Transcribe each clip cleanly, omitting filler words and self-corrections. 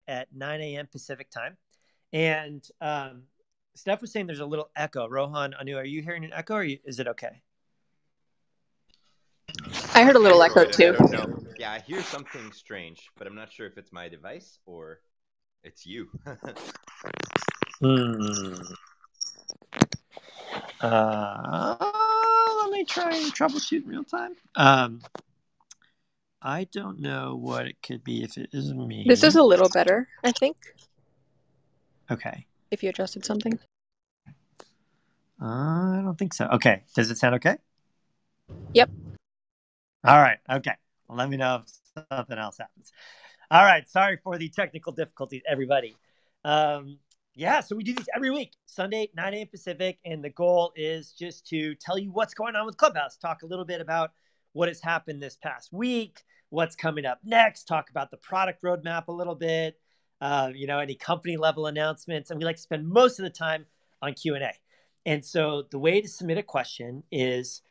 at 9 a.m. Pacific time. And Steph was saying there's a little echo. Rohan, Anu, are you hearing an echo or is it okay? I heard a little echo too. I don't know. Yeah, I hear something strange, but I'm not sure if it's my device or it's you. Let me try and troubleshoot in real time. I don't know what it could be if it is me. This is a little better, I think. Okay. If you adjusted something. I don't think so. Okay. Does it sound okay? Yep. All right. Okay. Well, let me know if something else happens. All right. Sorry for the technical difficulties, everybody. Yeah, so we do these every week, Sunday, 9 a.m. Pacific, and the goal is just to tell you what's going on with Clubhouse, talk a little bit about what has happened this past week, what's coming up next, talk about the product roadmap a little bit, any company level announcements, and we like to spend most of the time on Q&A. And so the way to submit a question is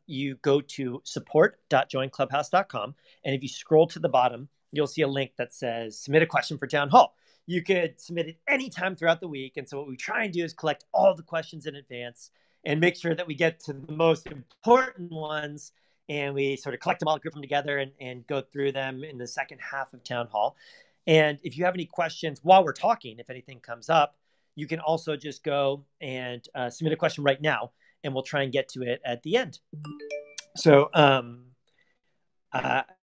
you go to support.joinclubhouse.com, and if you scroll to the bottom, you'll see a link that says submit a question for Town Hall. You could submit it anytime throughout the week. And so what we try and do is collect all the questions in advance and make sure that we get to the most important ones. And we sort of collect them all, group them together, and go through them in the second half of Town Hall. And if you have any questions while we're talking, if anything comes up, you can also just go and submit a question right now, and we'll try and get to it at the end. So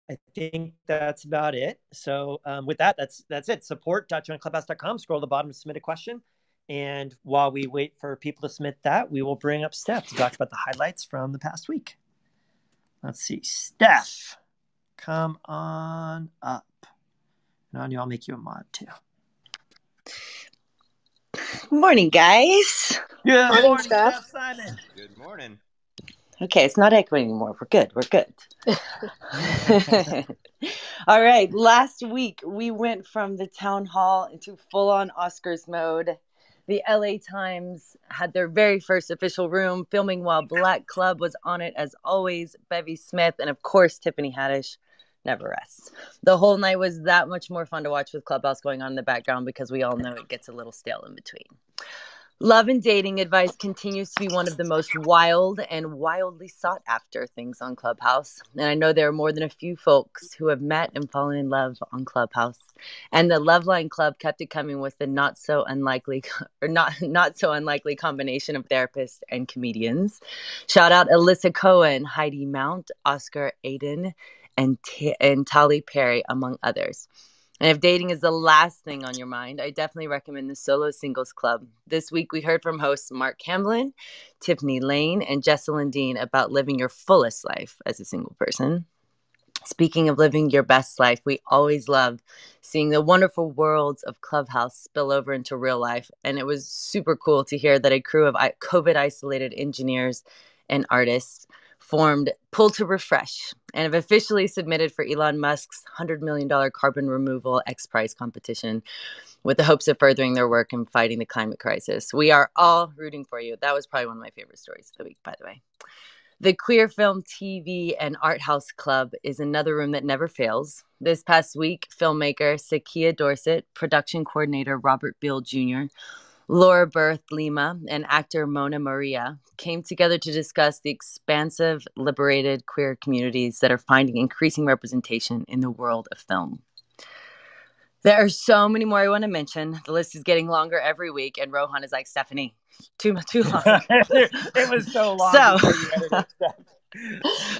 I think that's about it. So with that, that's it. Support.joinclubhouse.com. Scroll to the bottom to submit a question. And while we wait for people to submit that, we will bring up Steph to talk about the highlights from the past week. Let's see. Steph, come on up. And Anya, I'll make you a mod too. Good morning, guys. Good morning, Steph Simon. Good morning. Okay, it's not echoing anymore. We're good. All right. Last week, we went from the town hall into full-on Oscars mode. The LA Times had their very first official room, filming while Black Club was on it as always. Bevy Smith and, of course, Tiffany Haddish never rests. The whole night was that much more fun to watch with Clubhouse going on in the background because we all know it gets a little stale in between. Love and dating advice continues to be one of the most wild and wildly sought after things on Clubhouse. And I know there are more than a few folks who have met and fallen in love on Clubhouse. And the Loveline Club kept it coming with the not so unlikely combination of therapists and comedians. Shout out Alyssa Cohen, Heidi Mount, Oscar Aiden, and Tali Perry, among others. And if dating is the last thing on your mind, I definitely recommend the Solo Singles Club. This week, we heard from hosts Mark Hamblin, Tiffany Lane, and Jesselyn Dean about living your fullest life as a single person. Speaking of living your best life, we always love seeing the wonderful worlds of Clubhouse spill over into real life. And it was super cool to hear that a crew of COVID-isolated engineers and artists formed Pull to Refresh and have officially submitted for Elon Musk's $100 million carbon removal X Prize competition with the hopes of furthering their work in fighting the climate crisis. We are all rooting for you. That was probably one of my favorite stories of the week, by the way. The Queer Film TV and Art House Club is another room that never fails. This past week, filmmaker Sakia Dorset, production coordinator Robert Beal Jr., Laura Berth Lima, and actor Mona Maria came together to discuss the expansive, liberated queer communities that are finding increasing representation in the world of film. There are so many more I want to mention. The list is getting longer every week, and Rohan is like, Stephanie, too long. It was so long before you edited stuff.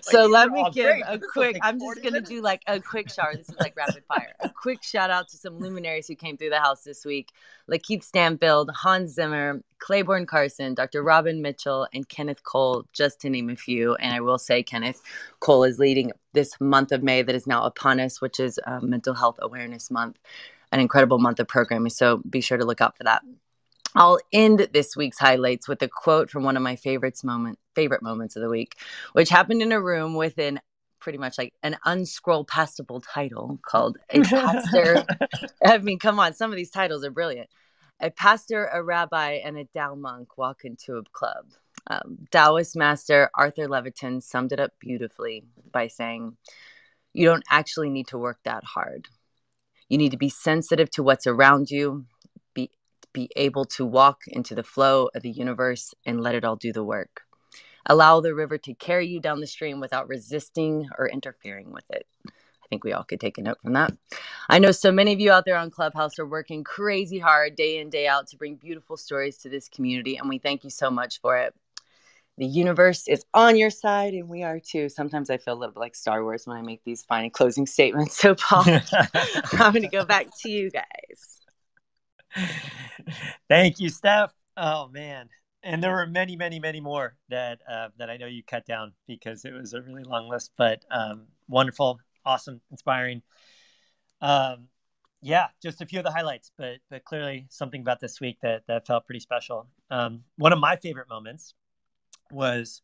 So let me give a quick, I'm just going to do like a quick shower. This is like rapid fire. A quick shout out to some luminaries who came through the house this week. Lakeith Stanfield, Hans Zimmer, Claiborne Carson, Dr. Robin Mitchell, and Kenneth Cole, just to name a few. And I will say Kenneth Cole is leading this month of May that is now upon us, which is Mental Health Awareness Month, an incredible month of programming. So be sure to look out for that. I'll end this week's highlights with a quote from one of my favorite moments of the week, which happened in a room with pretty much like an unscroll pastable title called A Pastor. I mean, come on, some of these titles are brilliant. A pastor, a rabbi, and a Tao monk walk into a club. Taoist master Arthur Leviton summed it up beautifully by saying, "You don't actually need to work that hard. You need to be sensitive to what's around you, be able to walk into the flow of the universe and let it all do the work. Allow the river to carry you down the stream without resisting or interfering with it. I think we all could take a note from that. I know so many of you out there on Clubhouse are working crazy hard day in, day out to bring beautiful stories to this community, and we thank you so much for it. The universe is on your side, and we are too. Sometimes I feel a little bit like Star Wars when I make these final closing statements. So, Paul, I'm going to go back to you guys. Thank you, Steph. Oh, man. And there were many, many, many more that I know you cut down because it was a really long list, but wonderful, awesome, inspiring. Yeah, just a few of the highlights, but clearly something about this week that felt pretty special. One of my favorite moments was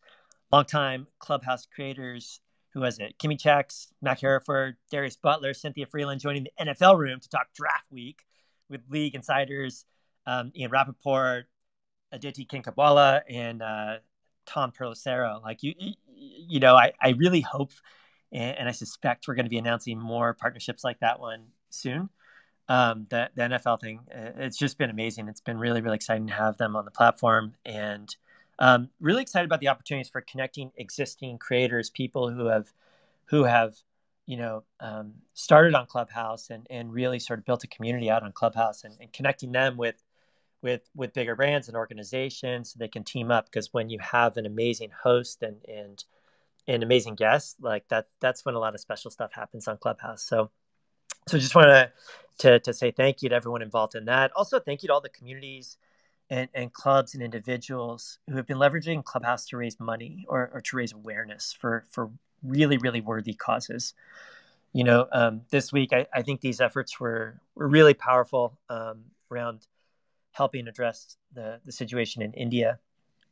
longtime Clubhouse creators. Who was it? Kimmy Checks, Mac Hereford, Darius Butler, Cynthia Freeland joining the NFL room to talk draft week with league insiders, Ian Rappaport, Aditi Kinkabwala, and Tom Perlocero. Like you know, I really hope and I suspect we're going to be announcing more partnerships like that one soon. The NFL thing, it's just been amazing. It's been really, really exciting to have them on the platform, and really excited about the opportunities for connecting existing creators, people who have started on Clubhouse and really sort of built a community out on Clubhouse, and connecting them with bigger brands and organizations so they can team up. Because when you have an amazing host and amazing guests like that, that's when a lot of special stuff happens on Clubhouse. So just wanted to say thank you to everyone involved in that. Also, thank you to all the communities and clubs and individuals who have been leveraging Clubhouse to raise money or to raise awareness for really, really worthy causes. You know, this week, I think these efforts were really powerful around helping address the situation in India.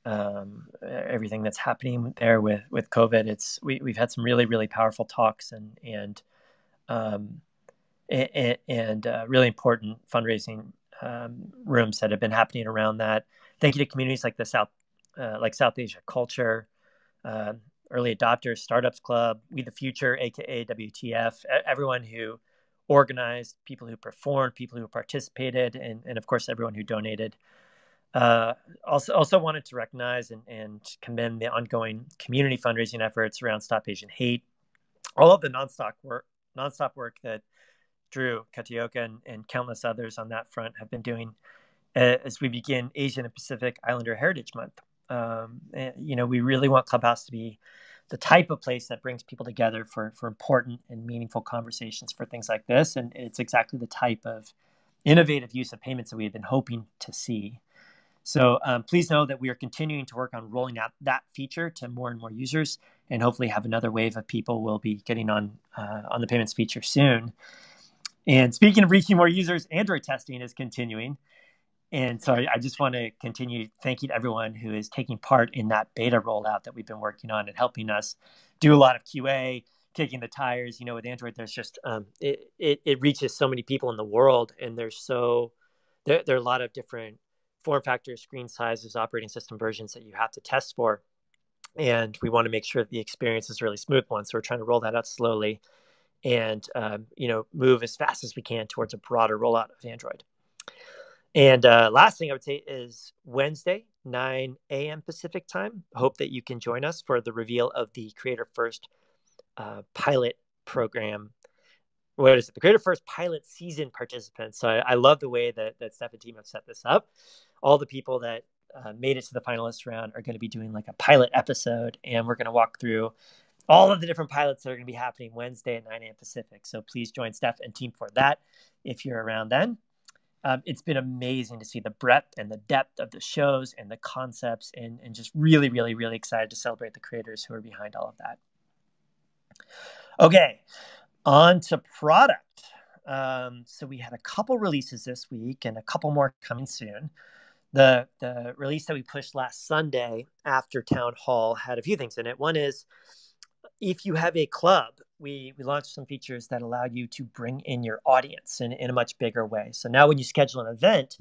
Everything that's happening there with COVID. We've had some really, really powerful talks and really important fundraising rooms that have been happening around that. Thank you to communities like South Asia Culture, Early Adopters, Startups Club, We the Future, aka WTF, everyone who organized, people who performed, people who participated, and of course everyone who donated. Also wanted to recognize and commend the ongoing community fundraising efforts around Stop Asian Hate, all of the nonstop work that Drew Katioka and countless others on that front have been doing as we begin Asian and Pacific Islander Heritage Month. We really want Clubhouse to be the type of place that brings people together for important and meaningful conversations for things like this. And it's exactly the type of innovative use of payments that we have been hoping to see. So please know that we are continuing to work on rolling out that feature to more and more users, and hopefully have another wave of people will be getting on the payments feature soon. And speaking of reaching more users, Android testing is continuing. And so I just want to continue thanking everyone who is taking part in that beta rollout that we've been working on and helping us do a lot of QA, kicking the tires. You know, with Android, there's just it reaches so many people in the world, and there are a lot of different form factors, screen sizes, operating system versions that you have to test for. And we want to make sure that the experience is a really smooth one. So we're trying to roll that out slowly and move as fast as we can towards a broader rollout of Android. And last thing I would say is Wednesday, 9 a.m. Pacific time. Hope that you can join us for the reveal of the Creator First pilot program. What is it? The Creator First pilot season participants. So I love the way that Steph and team have set this up. All the people that made it to the finalist round are going to be doing like a pilot episode, and we're going to walk through all of the different pilots that are going to be happening Wednesday at 9 a.m. Pacific. So please join Steph and team for that if you're around then. It's been amazing to see the breadth and the depth of the shows and the concepts, and just really, really, really excited to celebrate the creators who are behind all of that. Okay, on to product. So we had a couple releases this week and a couple more coming soon. The release that we pushed last Sunday after Town Hall had a few things in it. One is, if you have a club, we launched some features that allow you to bring in your audience in a much bigger way. So now when you schedule an event,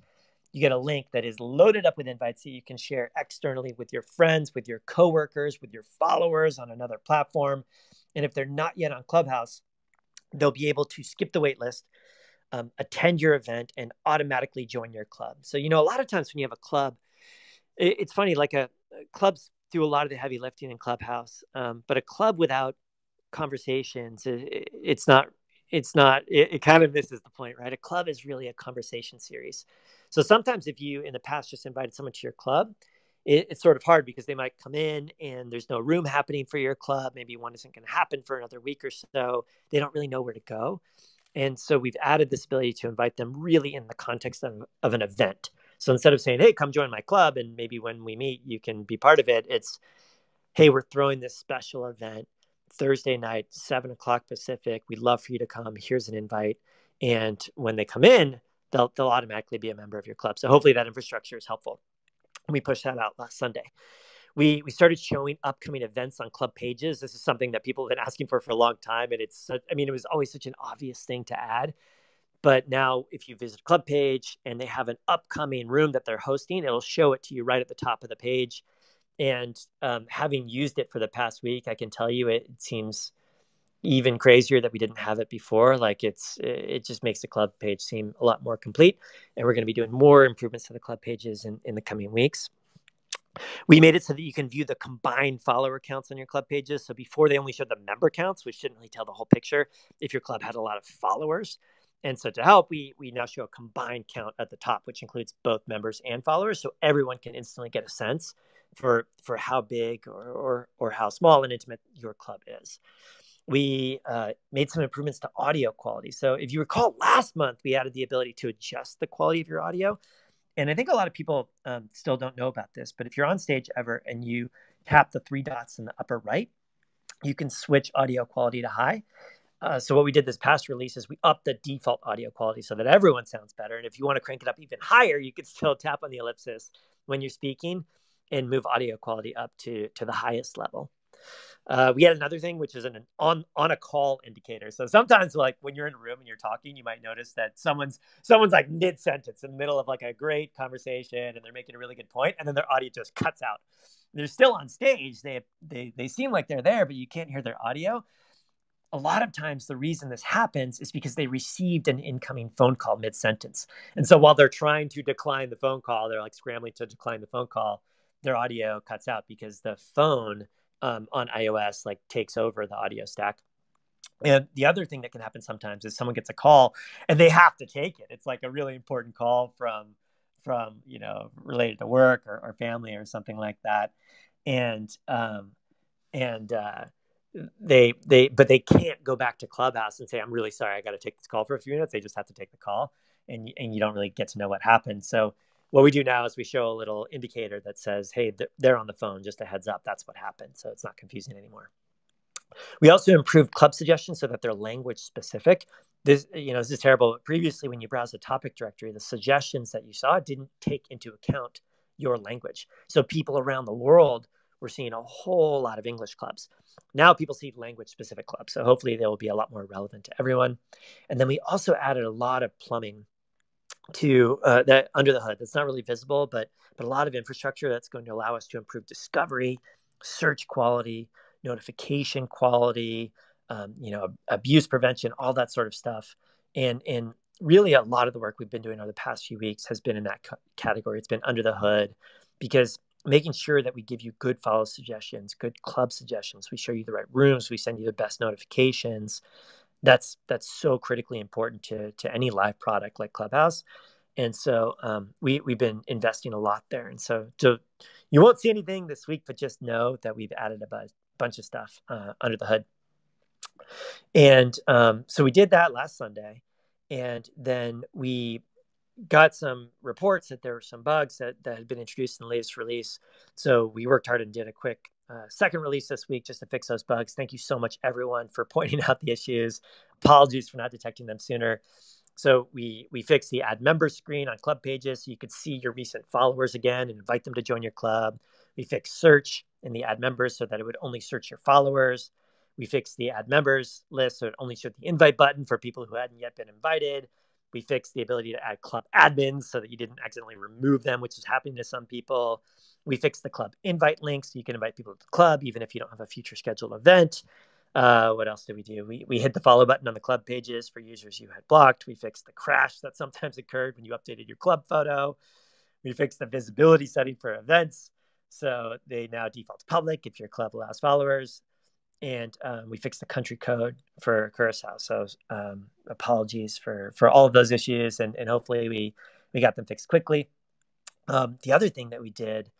you get a link that is loaded up with invites that you can share externally with your friends, with your coworkers, with your followers on another platform. And if they're not yet on Clubhouse, they'll be able to skip the wait list attend your event and automatically join your club. So, a lot of times when you have a club, it's funny, like clubs do a lot of the heavy lifting in Clubhouse, but a club without conversations, it kind of misses the point, right? A club is really a conversation series. So sometimes if you in the past just invited someone to your club, it's sort of hard because they might come in and there's no room happening for your club. Maybe one isn't going to happen for another week or so. They don't really know where to go. And so we've added this ability to invite them really in the context of an event. So instead of saying, hey, come join my club, and maybe when we meet, you can be part of it, it's, hey, we're throwing this special event Thursday night, 7:00 Pacific. We'd love for you to come. Here's an invite. And when they come in, they'll automatically be a member of your club. So hopefully that infrastructure is helpful. And we pushed that out last Sunday. We started showing upcoming events on club pages. This is something that people have been asking for a long time. And it was always such an obvious thing to add. But now if you visit a club page and they have an upcoming room that they're hosting, it'll show it to you right at the top of the page. And having used it for the past week, I can tell you it seems even crazier that we didn't have it before. Like it just makes the club page seem a lot more complete. And we're going to be doing more improvements to the club pages in the coming weeks. We made it so that you can view the combined follower counts on your club pages. So before they only showed the member counts, which didn't really tell the whole picture if your club had a lot of followers. And so to help, we now show a combined count at the top, which includes both members and followers. So everyone can instantly get a sense for how big or how small and intimate your club is. We made some improvements to audio quality. So if you recall, last month, we added the ability to adjust the quality of your audio. And I think a lot of people still don't know about this, but if you're on stage ever and you tap the 3 dots in the upper right, you can switch audio quality to high. So what we did this past release is we upped the default audio quality so that everyone sounds better. And if you want to crank it up even higher, you can still tap on the ellipsis when you're speaking and move audio quality up to the highest level. We had another thing, which is an on a call indicator. So sometimes, like when you're in a room and you're talking, you might notice that someone's like mid sentence in the middle of like a great conversation, and they're making a really good point, and then their audio just cuts out. They're still on stage. They seem like they're there, but you can't hear their audio. A lot of times, the reason this happens is because they received an incoming phone call mid sentence, and so while they're trying to decline the phone call, they're like scrambling to decline the phone call. Their audio cuts out because the phone on iOS like takes over the audio stack. And the other thing that can happen sometimes is someone gets a call and they have to take it. It's like a really important call from related to work or family or something like that. And they can't go back to Clubhouse and say, I'm really sorry, I got to take this call for a few minutes. They just have to take the call, and you don't really get to know what happened. So what we do now is we show a little indicator that says, hey, they're on the phone, just a heads up. That's what happened. So it's not confusing anymore. We also improved club suggestions so that they're language specific. This is terrible. But previously, when you browse the topic directory, the suggestions that you saw didn't take into account your language. So people around the world were seeing a whole lot of English clubs. Now people see language specific clubs. So hopefully they will be a lot more relevant to everyone. And then we also added a lot of plumbing to that under the hood. That's not really visible, but a lot of infrastructure that's going to allow us to improve discovery, search quality, notification quality, abuse prevention, all that sort of stuff. And really a lot of the work we've been doing over the past few weeks has been in that category. It's been under the hood, because making sure that we give you good follow suggestions, good club suggestions, we show you the right rooms, we send you the best notifications. That's so critically important to any live product like Clubhouse. And so we've been investing a lot there. And so you won't see anything this week, but just know that we've added a bunch of stuff under the hood. And so we did that last Sunday. And then we got some reports that there were some bugs that had been introduced in the latest release. So we worked hard and did a quick second release this week just to fix those bugs. Thank you so much, everyone, for pointing out the issues. Apologies for not detecting them sooner. So we fixed the add members screen on club pages so you could see your recent followers again and invite them to join your club. We fixed search in the add members so that it would only search your followers. We fixed the add members list so it only showed the invite button for people who hadn't yet been invited. We fixed the ability to add club admins so that you didn't accidentally remove them, which is happening to some people. We fixed the club invite links so you can invite people to the club even if you don't have a future scheduled event. What else did we do? We hit the follow button on the club pages for users you had blocked. We fixed the crash that sometimes occurred when you updated your club photo. We fixed the visibility setting for events, so they now default to public if your club allows followers. And we fixed the country code for Curacao. So apologies for all of those issues, and hopefully we got them fixed quickly. The other thing that we did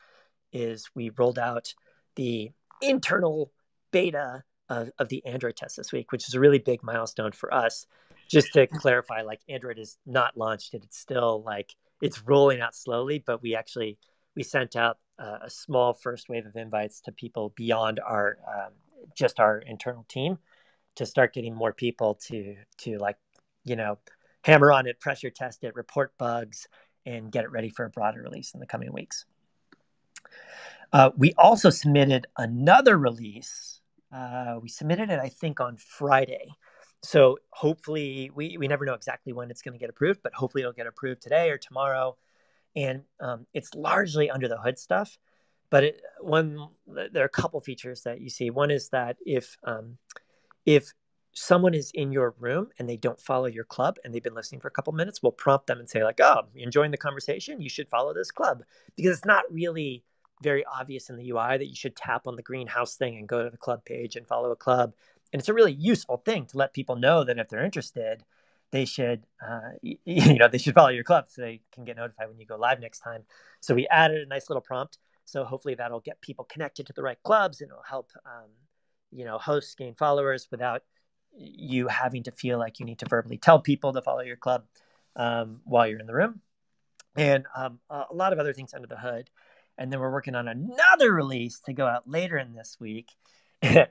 is we rolled out the internal beta of the Android test this week, which is a really big milestone for us. Just to clarify, like, Android is not launched yet. It's still like it's rolling out slowly, but we sent out a small first wave of invites to people beyond our just our internal team to start getting more people to like, hammer on it, pressure test it, report bugs, and get it ready for a broader release in the coming weeks. We also submitted another release. We submitted it, I think, on Friday. So hopefully, we never know exactly when it's going to get approved, but hopefully it'll get approved today or tomorrow. And it's largely under the hood stuff. But there are a couple features that you see. One is that if someone is in your room and they don't follow your club and they've been listening for a couple minutes, we'll prompt them and say, like, oh, you enjoying the conversation? You should follow this club. Because it's not really very obvious in the UI that you should tap on the greenhouse thing and go to the club page and follow a club. And it's a really useful thing to let people know that if they're interested, they should, they should follow your club so they can get notified when you go live next time. So we added a nice little prompt. So hopefully that'll get people connected to the right clubs, and it'll help, hosts gain followers without you having to feel like you need to verbally tell people to follow your club while you're in the room. And a lot of other things under the hood. And then we're working on another release to go out later in this week. So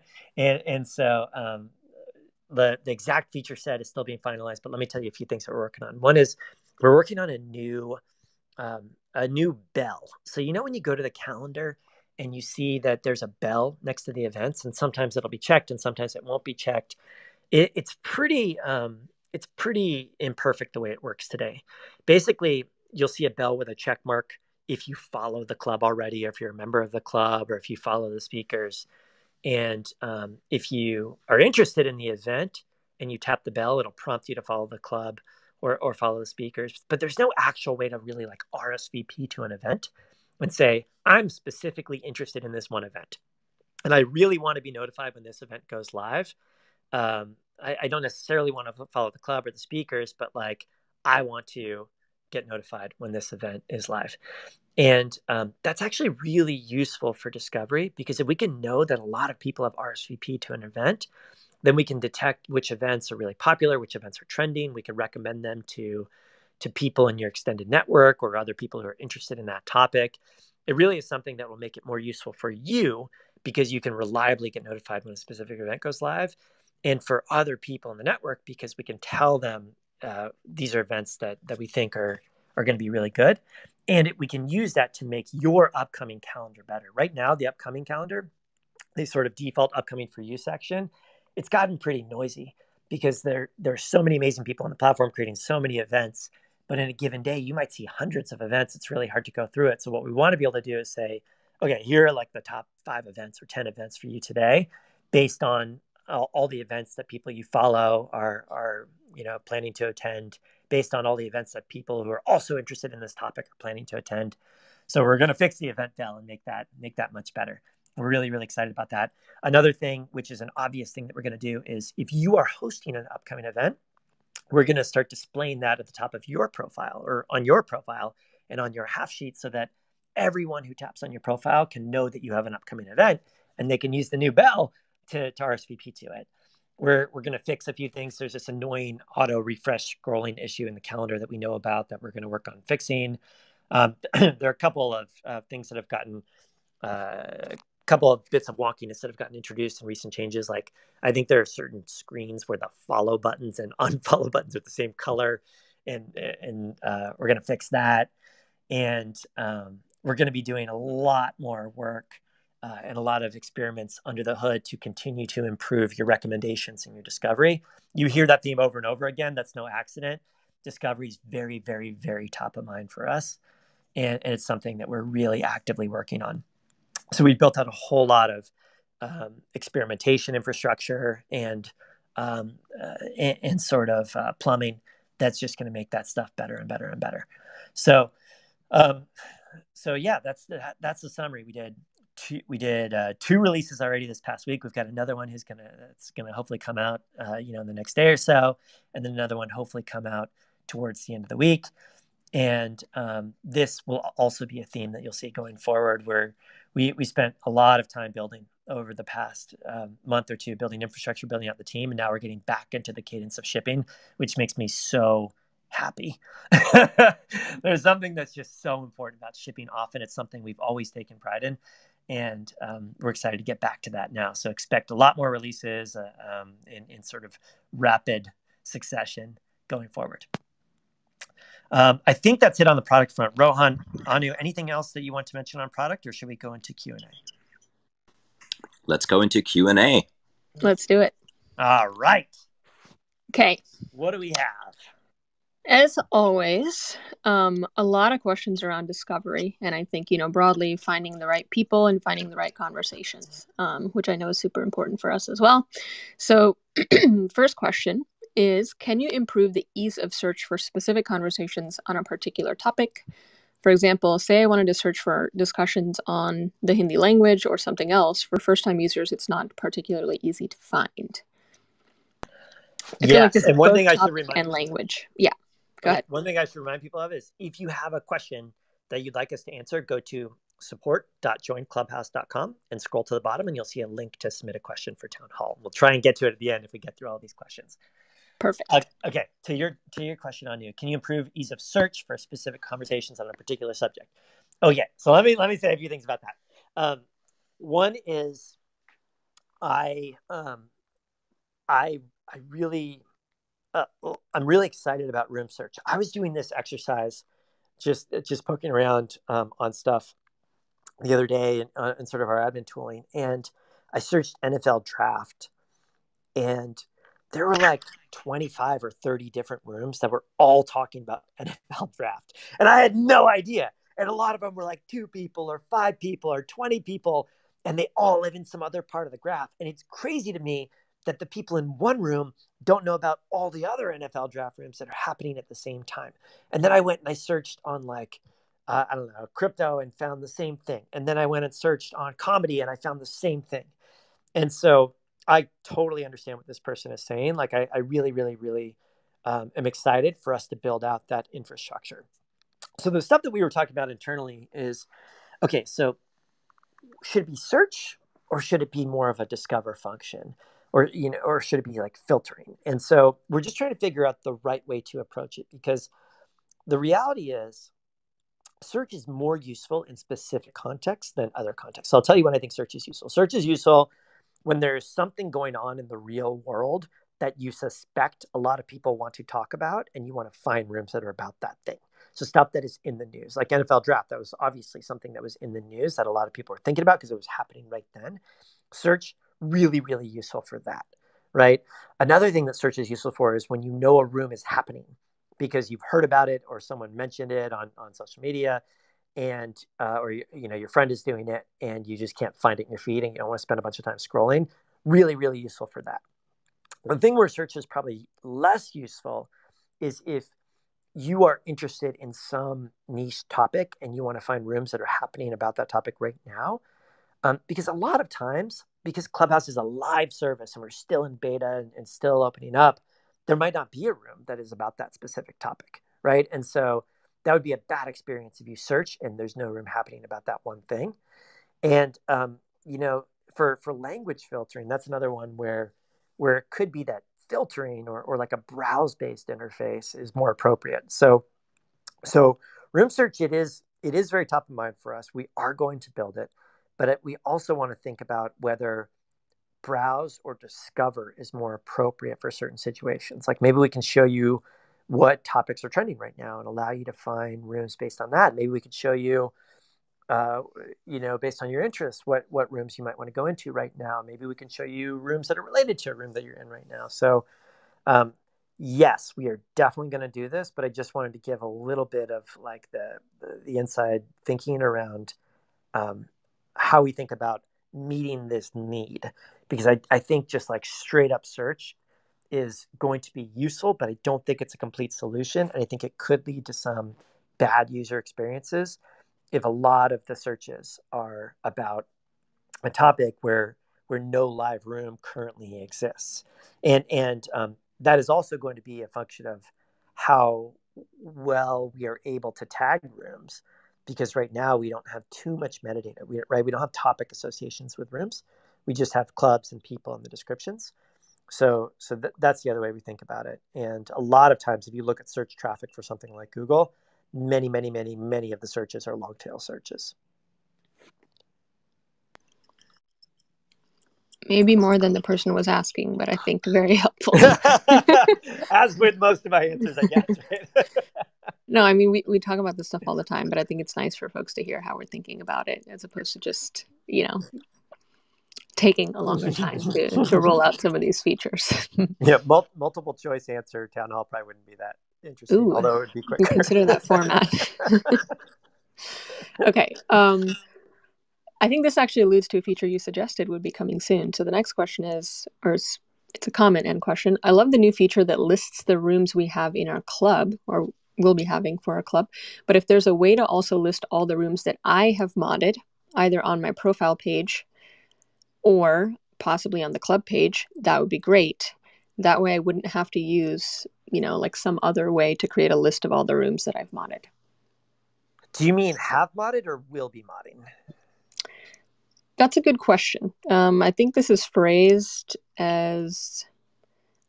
the exact feature set is still being finalized, but let me tell you a few things that we're working on. One is we're working on a new bell. So when you go to the calendar and you see that there's a bell next to the events, and sometimes it'll be checked and sometimes it won't be checked. It's pretty imperfect the way it works today. Basically, you'll see a bell with a check mark if you follow the club already, or if you're a member of the club, or if you follow the speakers. And if you are interested in the event and you tap the bell, it'll prompt you to follow the club or follow the speakers. But there's no actual way to really like RSVP to an event and say, I'm specifically interested in this one event, and I really want to be notified when this event goes live. I don't necessarily want to follow the club or the speakers, but like I want to get notified when this event is live. And that's actually really useful for discovery, because if we can know that a lot of people have RSVP to an event, then we can detect which events are really popular, which events are trending. We can recommend them to people in your extended network or other people who are interested in that topic. It really is something that will make it more useful for you, because you can reliably get notified when a specific event goes live, and for other people in the network, because we can tell them these are events that we think are going to be really good. And we can use that to make your upcoming calendar better. Right now, the upcoming calendar, the sort of default upcoming for you section, it's gotten pretty noisy because there are so many amazing people on the platform creating so many events. But in a given day, you might see hundreds of events. It's really hard to go through it. So what we want to be able to do is say, okay, here are like the top 5 events or 10 events for you today, based on all the events that people you follow are planning to attend, based on all the events that people who are also interested in this topic are planning to attend. So we're going to fix the event bell and make that much better. We're really, really excited about that. Another thing, which is an obvious thing that we're going to do, is if you are hosting an upcoming event, we're going to start displaying that at the top of your profile, or on your profile and on your half sheet, so that everyone who taps on your profile can know that you have an upcoming event, and they can use the new bell to RSVP to it. We're going to fix a few things. There's this annoying auto refresh scrolling issue in the calendar that we know about that we're going to work on fixing. There are a couple of things that have gotten a couple of bits of wonkiness that have gotten introduced in recent changes. Like, I think there are certain screens where the follow buttons and unfollow buttons are the same color, and we're going to fix that. And we're going to be doing a lot more work and a lot of experiments under the hood to continue to improve your recommendations and your discovery. You hear that theme over and over again. That's no accident. Discovery is very, very, very top of mind for us. And it's something that we're really actively working on. So we built out a whole lot of experimentation infrastructure and sort of plumbing that's just going to make that stuff better and better and better. So yeah, that's the summary. We did two releases already this past week. We've got another one that's gonna hopefully come out in the next day or so, and then another one hopefully come out towards the end of the week. And this will also be a theme that you'll see going forward, where we spent a lot of time building over the past month or two, building infrastructure, building out the team, and now we're getting back into the cadence of shipping, which makes me so happy. There's something that's just so important about shipping often. It's something we've always taken pride in, and we're excited to get back to that now. So expect a lot more releases in sort of rapid succession going forward. I think that's it on the product front. Rohan, Anu, anything else that you want to mention on product, or should we go into Q&A? Let's go into Q&A. Let's do it. All right. Okay. What do we have? As always, a lot of questions around discovery, and I think, broadly finding the right people and finding the right conversations, which I know is super important for us as well. So first question is, can you improve the ease of search for specific conversations on a particular topic? For example, say I wanted to search for discussions on the Hindi language or something else. For first-time users, it's not particularly easy to find. I feel like this is one both thing I should topic remind and language. Yeah, go ahead. One thing I should remind people of is, if you have a question that you'd like us to answer, go to support.joinclubhouse.com and scroll to the bottom, and you'll see a link to submit a question for Town Hall. We'll try and get to it at the end if we get through all these questions. Perfect. Okay, to your question, on you, can you improve ease of search for specific conversations on a particular subject? Okay, so let me say a few things about that. One is, I'm really excited about room search. I was doing this exercise, just poking around on stuff the other day and sort of our admin tooling, and I searched NFL draft, and there were like 25 or 30 different rooms that were all talking about NFL draft. And I had no idea. And a lot of them were like 2 people or 5 people or 20 people. And they all live in some other part of the graph. And it's crazy to me that the people in one room don't know about all the other NFL draft rooms that are happening at the same time. And then I went and I searched on crypto, and found the same thing. And then I went and searched on comedy, and I found the same thing. And so I totally understand what this person is saying. Like, I really, really, really am excited for us to build out that infrastructure. So the stuff that we were talking about internally is, okay, so should it be search, or should it be more of a discover function, or should it be like filtering? And so we're just trying to figure out the right way to approach it, because the reality is search is more useful in specific contexts than other contexts. So I'll tell you when I think search is useful. Search is useful when there's something going on in the real world that you suspect a lot of people want to talk about, and you want to find rooms that are about that thing. So stuff that is in the news, like NFL draft, that was obviously something that was in the news that a lot of people were thinking about because it was happening right then. Search, really, really useful for that, right? Another thing that search is useful for is when you know a room is happening because you've heard about it, or someone mentioned it on social media, and or your friend is doing it, and you just can't find it in your feed, and you don't want to spend a bunch of time scrolling. Really, really useful for that. The thing where search is probably less useful is if you are interested in some niche topic and you want to find rooms that are happening about that topic right now. Because a lot of times, because Clubhouse is a live service and we're still in beta and still opening up, there might not be a room that is about that specific topic, right? And so that would be a bad experience if you search and there's no room happening about that one thing. And, for language filtering, that's another one where it could be that filtering or like a browse-based interface is more appropriate. So room search, it is very top of mind for us. We are going to build it, but we also want to think about whether browse or discover is more appropriate for certain situations. Like, maybe we can show you what topics are trending right now and allow you to find rooms based on that. Maybe we could show you, based on your interests, what rooms you might want to go into right now. Maybe we can show you rooms that are related to a room that you're in right now. So, yes, we are definitely going to do this, but I just wanted to give a little bit of like the inside thinking around how we think about meeting this need, because I think just like straight up search is going to be useful, but I don't think it's a complete solution. And I think it could lead to some bad user experiences if a lot of the searches are about a topic where no live room currently exists. And that is also going to be a function of how well we are able to tag rooms, because right now we don't have too much metadata. We don't have topic associations with rooms. We just have clubs and people in the descriptions. So that's the other way we think about it. And a lot of times, if you look at search traffic for something like Google, many of the searches are long tail searches. Maybe more than the person was asking, but I think very helpful. As with most of my answers, I guess, right? No, I mean, we talk about this stuff all the time, but I think it's nice for folks to hear how we're thinking about it, as opposed to just, taking a longer time to roll out some of these features. Yeah, multiple choice answer town hall probably wouldn't be that interesting, Ooh, although it would be quicker. you can consider that format. Okay. I think this actually alludes to a feature you suggested would be coming soon. So the next question is, it's a comment and question. I love the new feature that lists the rooms we have in our club, or will be having for our club. But if there's a way to also list all the rooms that I have modded, either on my profile page or possibly on the club page, that would be great. That way I wouldn't have to use, like some other way to create a list of all the rooms that I've modded. Do you mean have modded or will be modding? That's a good question. I think this is phrased as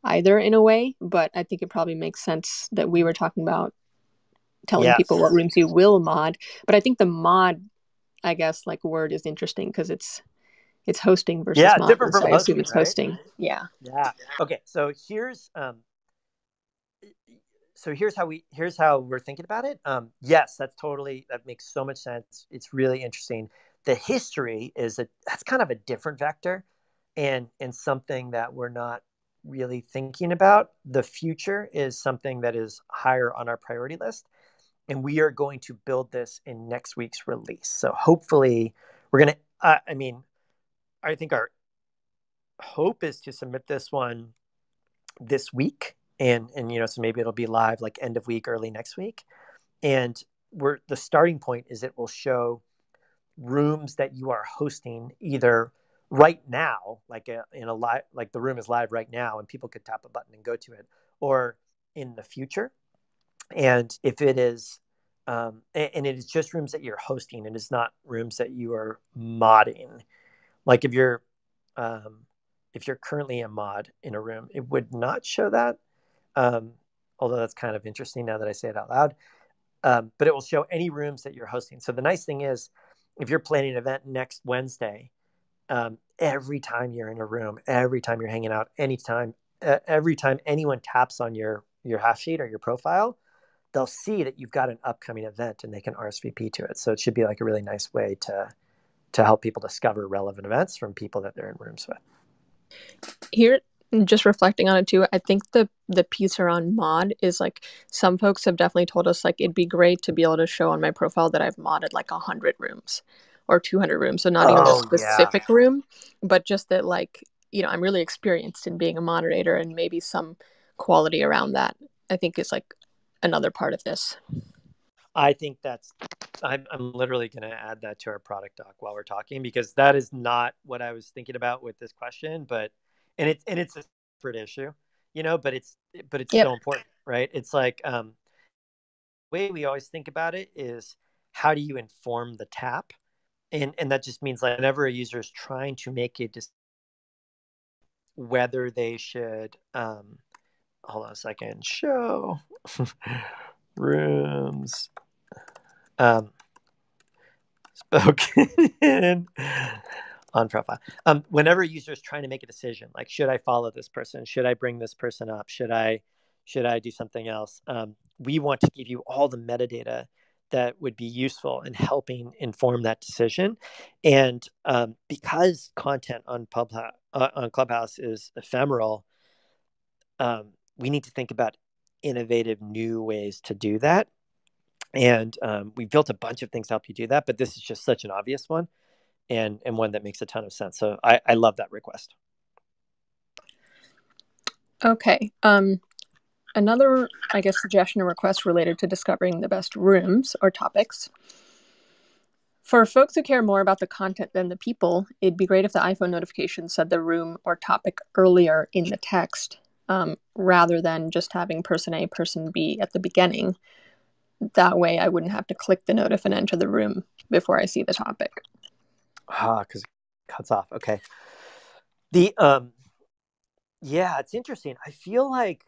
either in a way, but I think it probably makes sense that we were talking about telling people what rooms you will mod. But I think the mod, I guess, like word is interesting because it's hosting versus mod. Different from so I hosting, assume it's right? hosting. Yeah. Okay. So here's how we're thinking about it. Yes, that makes so much sense. It's really interesting. The history that's kind of a different vector, and something that we're not really thinking about. The future is something that is higher on our priority list, and we are going to build this in next week's release. So hopefully we're going to, I think our hope is to submit this one this week, and so maybe it'll be live like end of week, early next week. And the starting point is it will show rooms that you are hosting either right now, like in a live, like the room is live right now and people could tap a button and go to it, or in the future. And if it is, and it is just rooms that you're hosting, it is not rooms that you are modding. Like if you're currently a mod in a room, it would not show that. Although that's kind of interesting now that I say it out loud. But it will show any rooms that you're hosting. So the nice thing is, if you're planning an event next Wednesday, every time you're in a room, every time you're hanging out, every time anyone taps on your half sheet or your profile, they'll see that you've got an upcoming event and they can RSVP to it. So it should be like a really nice way to help people discover relevant events from people that they're in rooms with. Here, just reflecting on it too, I think the piece around mod is like, some folks have definitely told us like it'd be great to be able to show on my profile that I've modded like 100 rooms or 200 rooms. So not even a specific room, but just that like, I'm really experienced in being a moderator, and maybe some quality around that, I think, is like another part of this. I think I'm literally going to add that to our product doc while we're talking, because that is not what I was thinking about with this question, and it's a separate issue, but it's so important, right? It's like, the way we always think about it is, how do you inform the tap? And that just means like whenever a user is trying to make a decision whether they should, hold on a second, show rooms spoken on profile. Whenever a user is trying to make a decision, like, should I follow this person? Should I bring this person up? Should I do something else? We want to give you all the metadata that would be useful in helping inform that decision. And because content on Clubhouse is ephemeral, we need to think about innovative new ways to do that. And we built a bunch of things to help you do that, but this is just such an obvious one. and one that makes a ton of sense. So I love that request. Okay. Another, I guess, suggestion or request related to discovering the best rooms or topics. For folks who care more about the content than the people, it'd be great if the iPhone notification said the room or topic earlier in the text, rather than just having person A, person B at the beginning. That way I wouldn't have to click the notif and enter the room before I see the topic. Because it cuts off. Okay. Yeah, it's interesting. I feel like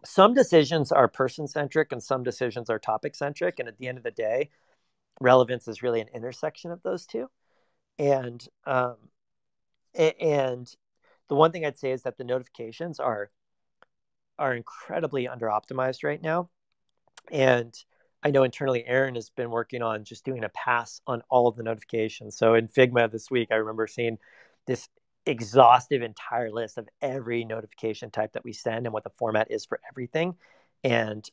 some decisions are person-centric and some decisions are topic-centric. And at the end of the day, relevance is really an intersection of those two. And the one thing I'd say is that the notifications are incredibly under-optimized right now. And I know internally Aaron has been working on just doing a pass on all of the notifications. So in Figma this week, I remember seeing this exhaustive entire list of every notification type that we send and what the format is for everything. And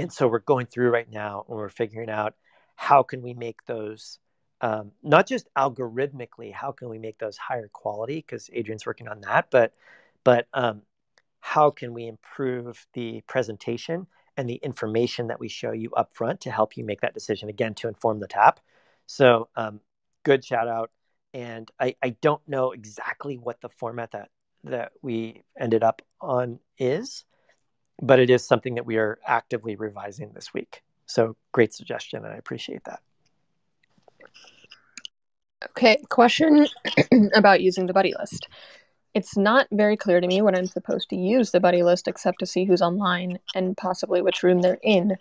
so we're going through right now and we're figuring out how can we make those, not just algorithmically, how can we make those higher quality? Because Adrian's working on that, but how can we improve the presentation and the information that we show you up front to help you make that decision, again, to inform the tap. So good shout out. And I don't know exactly what the format that we ended up on is, but it is something that we are actively revising this week. So great suggestion, and I appreciate that. Okay, question about using the buddy list. It's not very clear to me when I'm supposed to use the buddy list except to see who's online and possibly which room they're in.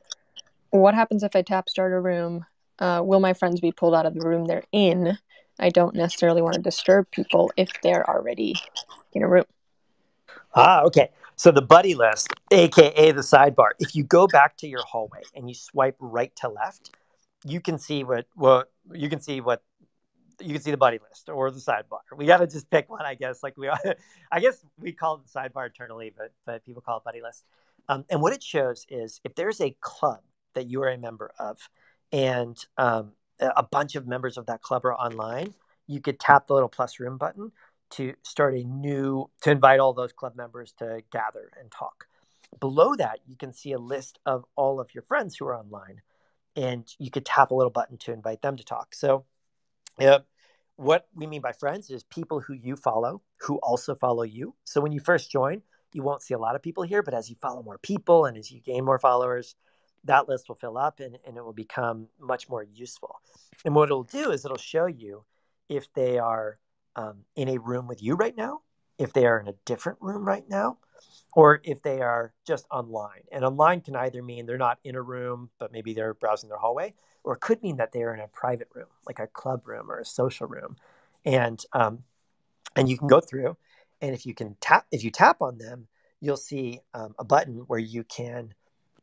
What happens if I tap start a room? Will my friends be pulled out of the room they're in? I don't necessarily want to disturb people if they're already in a room. Okay. So the buddy list, aka the sidebar, if you go back to your hallway and you swipe right to left, you can see the buddy list or the sidebar. We got to just pick one, I guess. I guess we call it the sidebar internally, but people call it buddy list. And what it shows is if there's a club that you are a member of, and a bunch of members of that club are online, you could tap the little plus room button to invite all those club members to gather and talk. Below that, you can see a list of all of your friends who are online, and you could tap a little button to invite them to talk. So what we mean by friends is people who you follow, who also follow you. So when you first join, you won't see a lot of people here, but as you follow more people and as you gain more followers, that list will fill up and it will become much more useful. And what it'll do is it'll show you if they are in a room with you right now, if they are in a different room right now, or if they are just online. And online can either mean they're not in a room, but maybe they're browsing their hallway, or it could mean that they're in a private room, like a club room or a social room. And you can go through, and if you tap on them, you'll see a button where you can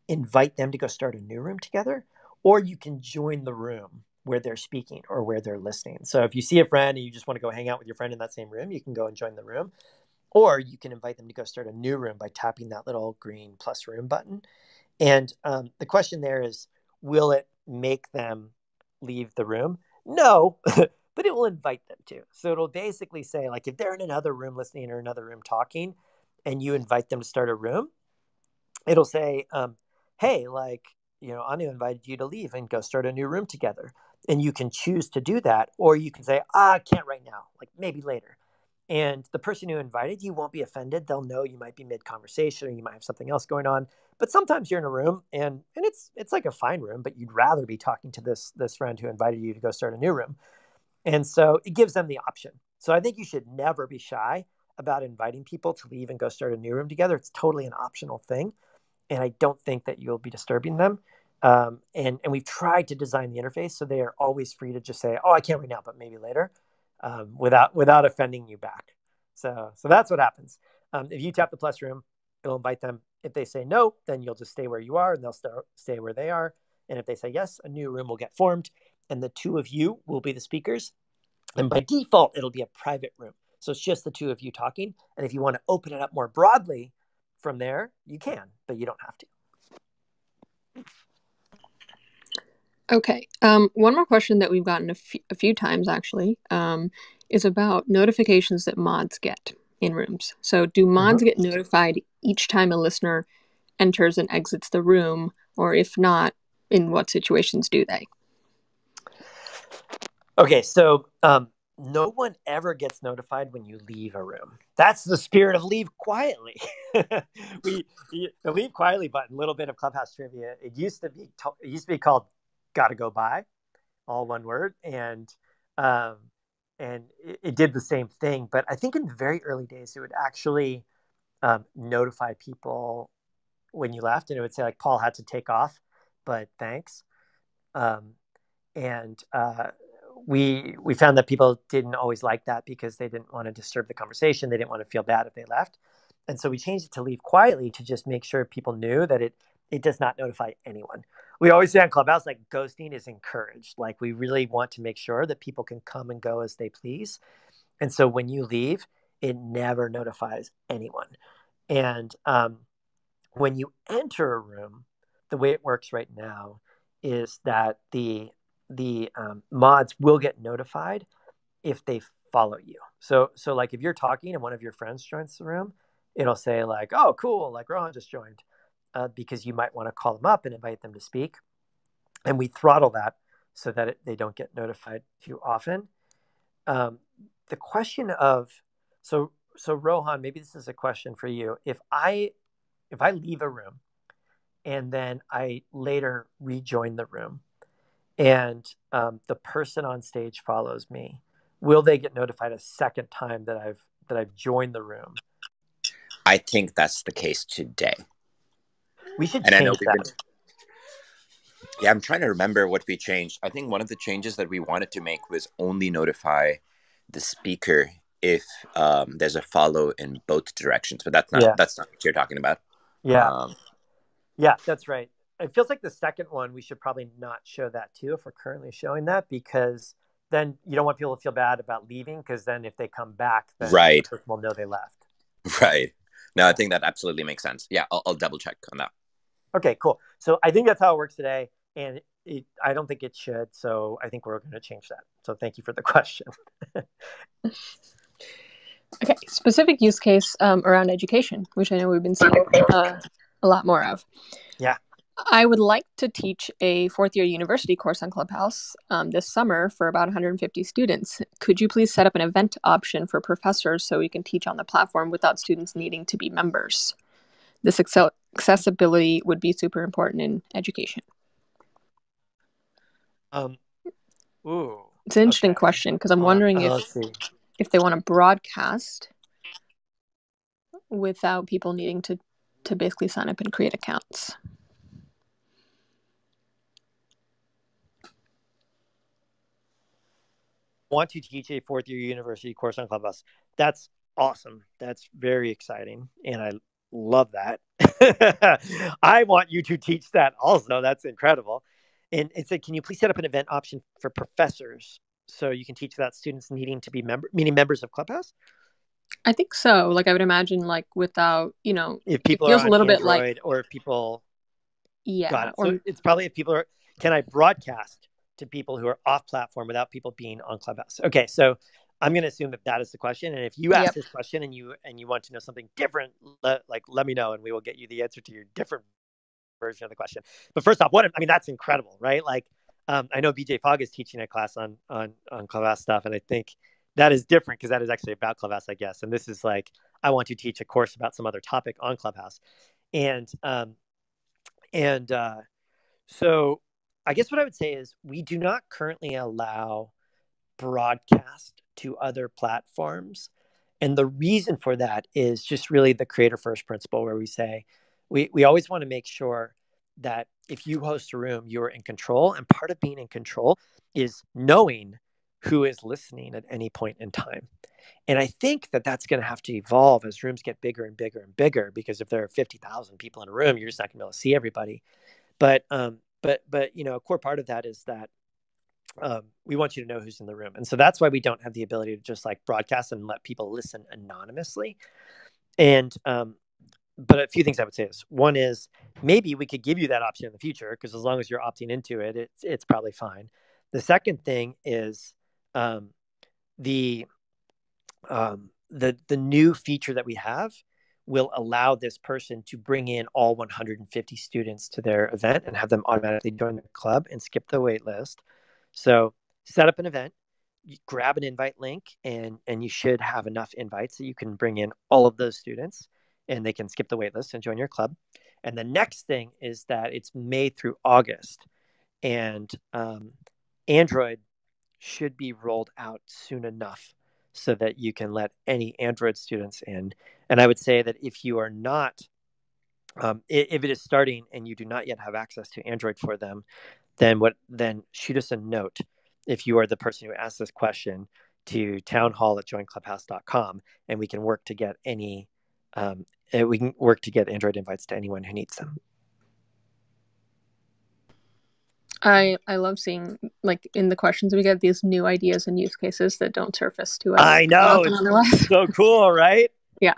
invite them to go start a new room together, or you can join the room where they're speaking or where they're listening. So if you see a friend and you just want to go hang out with your friend in that same room, you can go and join the room, or you can invite them to go start a new room by tapping that little green plus room button. And the question there is, will it make them leave the room? No, but it will invite them to. So it'll basically say, like, if they're in another room listening or another room talking, and you invite them to start a room, it'll say, hey, Anu invited you to leave and go start a new room together. And you can choose to do that, or you can say, I can't right now, like maybe later. And the person who invited you won't be offended. They'll know you might be mid-conversation or you might have something else going on. But sometimes you're in a room and it's like a fine room, but you'd rather be talking to this friend who invited you to go start a new room. And so it gives them the option. So I think you should never be shy about inviting people to leave and go start a new room together. It's totally an optional thing. And I don't think that you'll be disturbing them. And we've tried to design the interface so they are always free to just say, oh, I can't right now, but maybe later, without offending you back. So that's what happens. If you tap the plus room, it'll invite them. If they say no, then you'll just stay where you are and they'll stay where they are. And if they say yes, a new room will get formed and the two of you will be the speakers. And by default, it'll be a private room. So it's just the two of you talking. And if you want to open it up more broadly from there, you can, but you don't have to. Okay. One more question that we've gotten a few times actually is about notifications that mods get in rooms. So do mods get notified each time a listener enters and exits the room, or if not, in what situations do they? Okay, so no one ever gets notified when you leave a room. That's the spirit of leave quietly. The leave quietly button, little bit of Clubhouse trivia. It used to be called "Gotta Go By," all one word, and it did the same thing. But I think in the very early days, it would actually notify people when you left, and it would say like Paul had to take off, but thanks. And we found that people didn't always like that because they didn't want to disturb the conversation. They didn't want to feel bad if they left. And so we changed it to leave quietly to just make sure people knew that it does not notify anyone. We always say on Clubhouse, like ghosting is encouraged. Like we really want to make sure that people can come and go as they please. And so when you leave, it never notifies anyone. And when you enter a room, the way it works right now is that the mods will get notified if they follow you. So like if you're talking and one of your friends joins the room, it'll say like, oh, cool, like Rohan just joined, because you might want to call them up and invite them to speak. And we throttle that so that they don't get notified too often. The question of, so Rohan, maybe this is a question for you. If I leave a room and then I later rejoin the room, and the person on stage follows me, will they get notified a second time that I've joined the room? I think that's the case today. We should And change that. Yeah, I'm trying to remember what we changed. I think one of the changes that we wanted to make was only notify the speaker if there's a follow in both directions. But that's not what you're talking about. Yeah. Yeah, that's right. It feels like the second one, we should probably not show that too if we're currently showing that, because then you don't want people to feel bad about leaving, because then if they come back, then the person will know they left. Right. No, I think that absolutely makes sense. Yeah, I'll double check on that. Okay, cool. So I think that's how it works today. And I don't think it should. So I think we're going to change that. So thank you for the question. Okay, specific use case around education, which I know we've been seeing a lot more of. Yeah. I would like to teach a fourth-year university course on Clubhouse this summer for about 150 students. Could you please set up an event option for professors so we can teach on the platform without students needing to be members? This accessibility would be super important in education. It's an interesting question, because I'm wondering if they want to broadcast without people needing to basically sign up and create accounts. Want to teach a fourth-year university course on Clubhouse. That's awesome. That's very exciting, and I love that. I want you to teach that also. That's incredible. And it said, can you please set up an event option for professors so you can teach without students needing to be members of Clubhouse? I think so. Like I would imagine, like without, if people it feels are on a little Android, bit like, or if people, yeah, so it's probably if people are. Can I broadcast to people who are off platform without people being on Clubhouse? Okay, so I'm going to assume that is the question. And if you ask this question and you want to know something different, let me know and we will get you the answer to your different version of the question. But first off, that's incredible, right? Like, I know BJ Fogg is teaching a class on Clubhouse stuff, and I think that is different because that is actually about Clubhouse, I guess. And this is like, I want to teach a course about some other topic on Clubhouse, so I guess what I would say is we do not currently allow broadcast to other platforms. And the reason for that is just really the creator first principle, where we say we always want to make sure that if you host a room, you're in control. And part of being in control is knowing who is listening at any point in time. And I think that that's going to have to evolve as rooms get bigger and bigger and bigger, because if there are 50,000 people in a room, you're just not going to be able to see everybody. But a core part of that is that we want you to know who's in the room. And so that's why we don't have the ability to just like broadcast and let people listen anonymously. And but a few things I would say is, one is maybe we could give you that option in the future, because as long as you're opting into it, it's probably fine. The second thing is um, the the new feature that we have will allow this person to bring in all 150 students to their event and have them automatically join the club and skip the wait list. So set up an event, you grab an invite link, and you should have enough invites that you can bring in all of those students and they can skip the wait list and join your club. And the next thing is that it's May through August, and Android should be rolled out soon enough so that you can let any Android students in. And I would say that if you are not, if it is starting and you do not yet have access to Android for them, then shoot us a note if you are the person who asked this question to townhall@joinclubhouse.com, and we can work to get Android invites to anyone who needs them. I love seeing, like, in the questions we get these new ideas and use cases that don't surface to us. I know, it's otherwise. so cool, right? Yeah,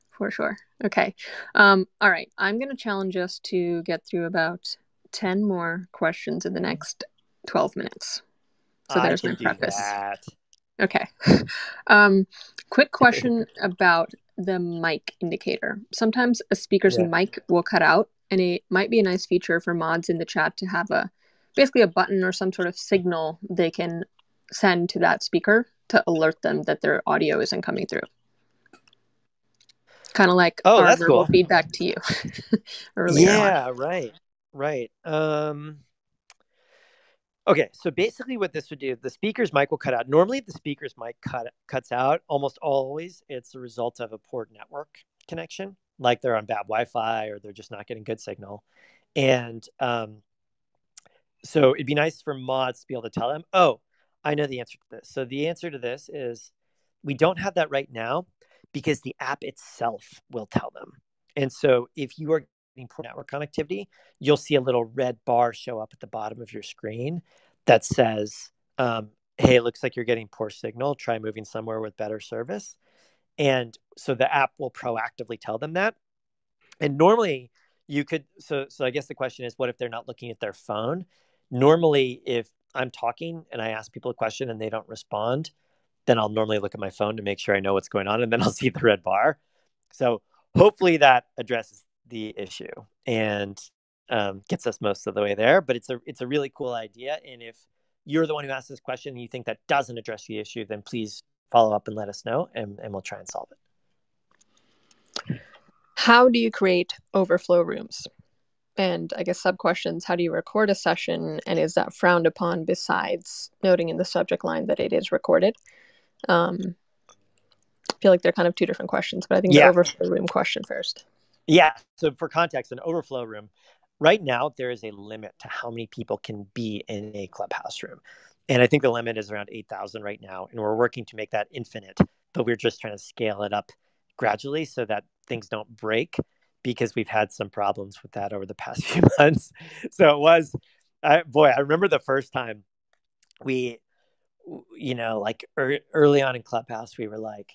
for sure. Okay. All right. I'm going to challenge us to get through about 10 more questions in the next 12 minutes. So there's my preface. Okay. Quick question about the mic indicator. Sometimes a speaker's mic will cut out, and it might be a nice feature for mods in the chat to have basically a button or some sort of signal they can send to that speaker to alert them that their audio isn't coming through. Kind of like our verbal feedback to you earlier on. Yeah, right. Okay, so basically what this would do, the speaker's mic will cut out. Normally, if the speaker's mic cuts out, almost always it's a result of a poor network connection, like they're on bad Wi-Fi or they're just not getting good signal. And so it'd be nice for mods to be able to tell them, oh, I know the answer to this. So the answer to this is we don't have that right now because the app itself will tell them. And so if you are getting poor network connectivity, you'll see a little red bar show up at the bottom of your screen that says, hey, it looks like you're getting poor signal. Try moving somewhere with better service. And so the app will proactively tell them that. And normally you could, so I guess the question is, what if they're not looking at their phone? Normally, if I'm talking and I ask people a question and they don't respond, then I'll normally look at my phone to make sure I know what's going on, and then I'll see the red bar. So hopefully that addresses the issue and gets us most of the way there. But it's a really cool idea. And if you're the one who asked this question and you think that doesn't address the issue, then please follow up and let us know, and we'll try and solve it. How do you create overflow rooms? And I guess sub-questions, how do you record a session, and is that frowned upon besides noting in the subject line that it is recorded? I feel like they're kind of two different questions, but I think the overflow room question first. Yeah, so for context, an overflow room, right now there is a limit to how many people can be in a Clubhouse room. And I think the limit is around 8,000 right now, and we're working to make that infinite, but we're just trying to scale it up gradually so that things don't break, because we've had some problems with that over the past few months. So it was, I remember the first time we, like early on in Clubhouse, we were like,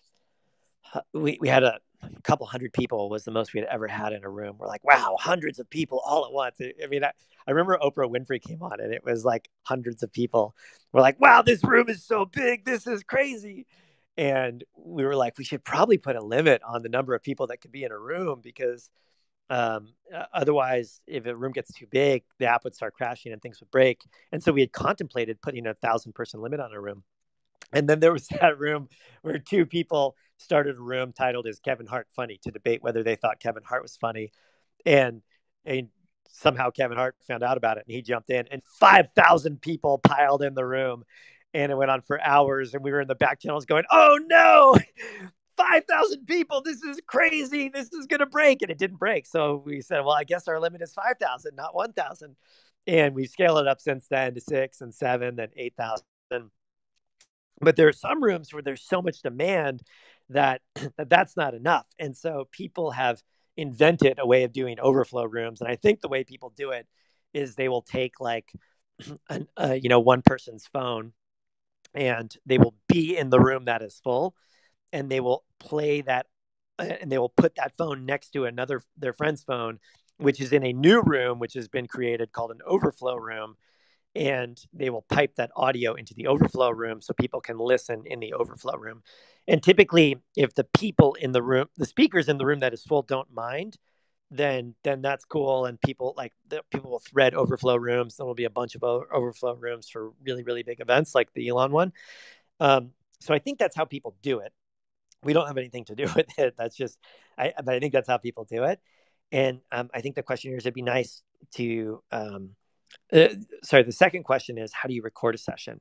we had a couple hundred people was the most we had ever had in a room. We're like, wow, hundreds of people all at once. I mean, I remember Oprah Winfrey came on and it was like hundreds of people. We're like, wow, this room is so big. This is crazy. And we were like, we should probably put a limit on the number of people that could be in a room, because otherwise, if a room gets too big, the app would start crashing and things would break. And so we had contemplated putting a 1,000-person limit on a room. And then there was that room where two people started a room titled "Is Kevin Hart Funny?" to debate whether they thought Kevin Hart was funny. And somehow Kevin Hart found out about it and he jumped in, and 5,000 people piled in the room. And it went on for hours, and we were in the back channels going, oh no, 5,000 people. This is crazy. This is going to break. And it didn't break. So we said, well, I guess our limit is 5,000, not 1,000. And we've scaled it up since then to 6 and 7 and 8,000. But there are some rooms where there's so much demand that that's not enough. And so people have invented a way of doing overflow rooms. And I think the way people do it is they will take like, one person's phone, and they will be in the room that is full, and they will play that and they will put that phone next to their friend's phone, which is in a new room, which has been created called an overflow room. And they will pipe that audio into the overflow room so people can listen in the overflow room. And typically, if the people in the room, the speakers in the room that is full don't mind, then that's cool. And people will thread overflow rooms. There will be a bunch of overflow rooms for really, really big events like the Elon one. So I think that's how people do it. We don't have anything to do with it. That's just, but I think that's how people do it. And I think the question here is, it'd be nice to, sorry, the second question is, how do you record a session?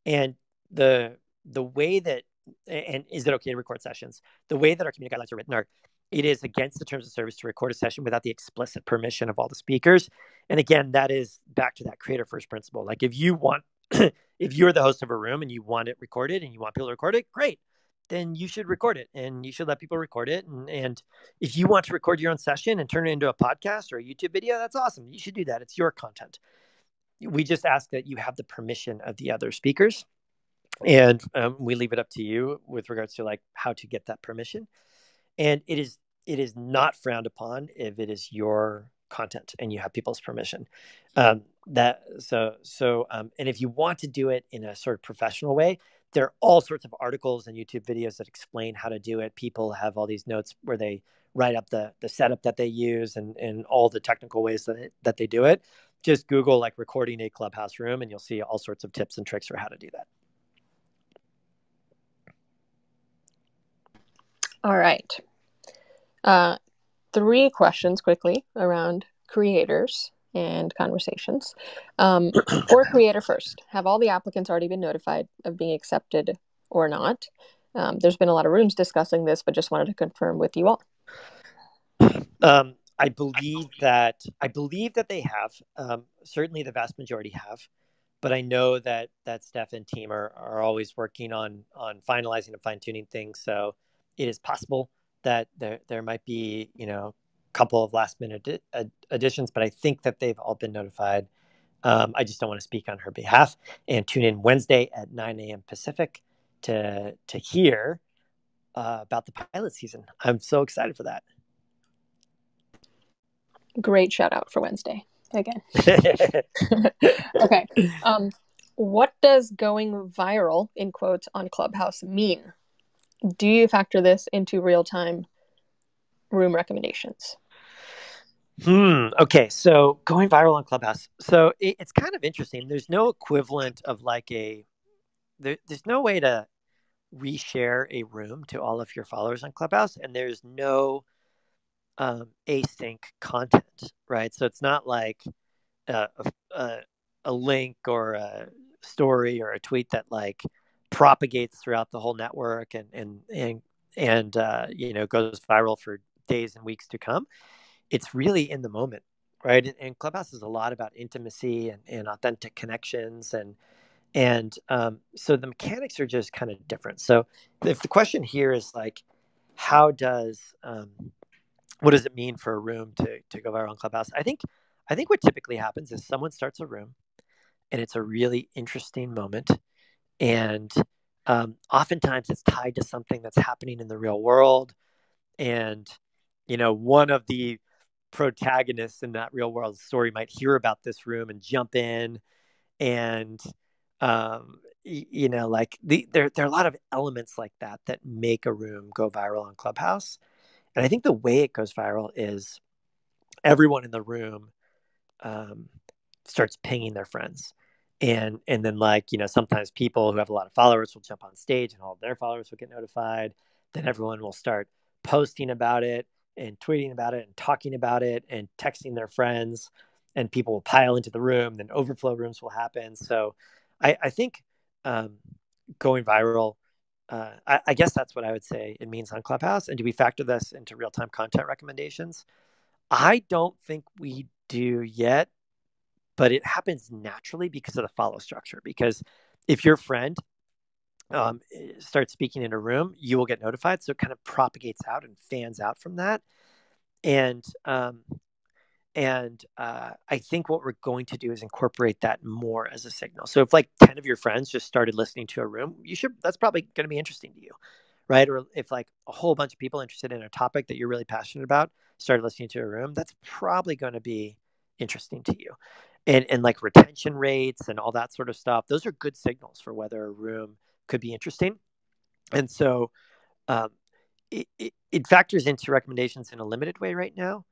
And the way that, and is it okay to record sessions? The way that our community guidelines are written are, it is against the terms of service to record a session without the explicit permission of all the speakers. And again, that is back to that creator first principle. Like if you want, if you're the host of a room and you want it recorded and you want people to record it, great. Then you should record it and you should let people record it. And if you want to record your own session and turn it into a podcast or a YouTube video, that's awesome. You should do that. It's your content. We just ask that you have the permission of the other speakers. And we leave it up to you with regards to like how to get that permission. And it is not frowned upon if it is your content and you have people's permission. And if you want to do it in a sort of professional way, there are all sorts of articles and YouTube videos that explain how to do it. People have all these notes where they write up the setup that they use and all the technical ways that they do it. Just Google like recording a Clubhouse room and you'll see all sorts of tips and tricks for how to do that. All right. 3 questions quickly around creators and conversations. For creator first, have all the applicants already been notified of being accepted or not? There's been a lot of rooms discussing this, but just wanted to confirm with you all. I believe that they have. Certainly the vast majority have. But I know that Steph and team are always working on finalizing and fine-tuning things. So it is possible that there might be, a couple of last-minute additions, but I think that they've all been notified. I just don't want to speak on her behalf. And tune in Wednesday at 9 a.m. Pacific to hear about the pilot season. I'm so excited for that. Great shout out for Wednesday again. Okay. What does going viral, in quotes, on Clubhouse mean? Do you factor this into real-time room recommendations? Okay. So going viral on Clubhouse. So it's kind of interesting. There's no equivalent of like there's no way to reshare a room to all of your followers on Clubhouse, and there's no async content, right? So it's not like a link or a story or a tweet that like propagates throughout the whole network and goes viral for days and weeks to come. It's really in the moment, right? And Clubhouse is a lot about intimacy and authentic connections and so the mechanics are just kind of different. So if the question here is like, what does it mean for a room to go viral on Clubhouse? I think what typically happens is someone starts a room and it's a really interesting moment. And oftentimes it's tied to something that's happening in the real world. And, one of the protagonists in that real world story might hear about this room and jump in. And, there are a lot of elements like that make a room go viral on Clubhouse. And I think the way it goes viral is everyone in the room starts pinging their friends. And then sometimes people who have a lot of followers will jump on stage and all of their followers will get notified. Then everyone will start posting about it and tweeting about it and talking about it and texting their friends, and people will pile into the room. Then overflow rooms will happen. So I think going viral, I guess that's what I would say it means on Clubhouse. And do we factor this into real-time content recommendations? I don't think we do yet, but it happens naturally because of the follow structure. Because if your friend starts speaking in a room, you will get notified. So it kind of propagates out and fans out from that. And I think what we're going to do is incorporate that more as a signal. So if like 10 of your friends just started listening to a room, that's probably going to be interesting to you, right? Or if like a whole bunch of people interested in a topic that you're really passionate about started listening to a room, that's probably going to be interesting to you. And like retention rates and all that sort of stuff, those are good signals for whether a room could be interesting. And so um, it factors into recommendations in a limited way right now,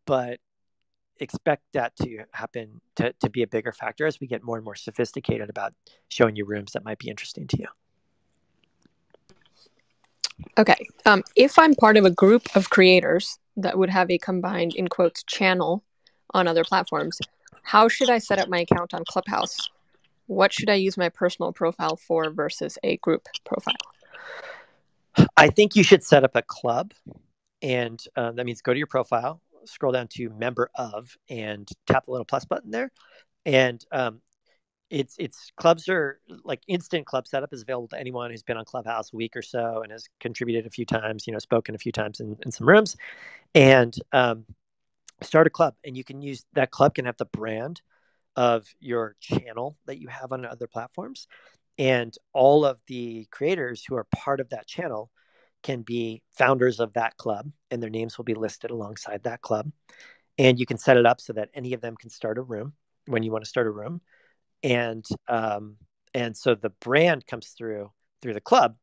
but expect that to happen to be a bigger factor as we get more and more sophisticated about showing you rooms that might be interesting to you. Okay. If I'm part of a group of creators that would have a combined, in quotes, channel on other platforms, how should I set up my account on Clubhouse? What should I use my personal profile for versus a group profile? I think you should set up a club, and that means go to your profile, scroll down to member of, and tap the little plus button there. And it's clubs are like instant club setup is available to anyone who's been on Clubhouse a week or so and has contributed a few times, spoken a few times in some rooms, and start a club. And you can use that club can have the brand of your channel that you have on other platforms. And all of the creators who are part of that channel can be founders of that club, and their names will be listed alongside that club. And you can set it up so that any of them can start a room when you want to start a room. And so the brand comes through the club,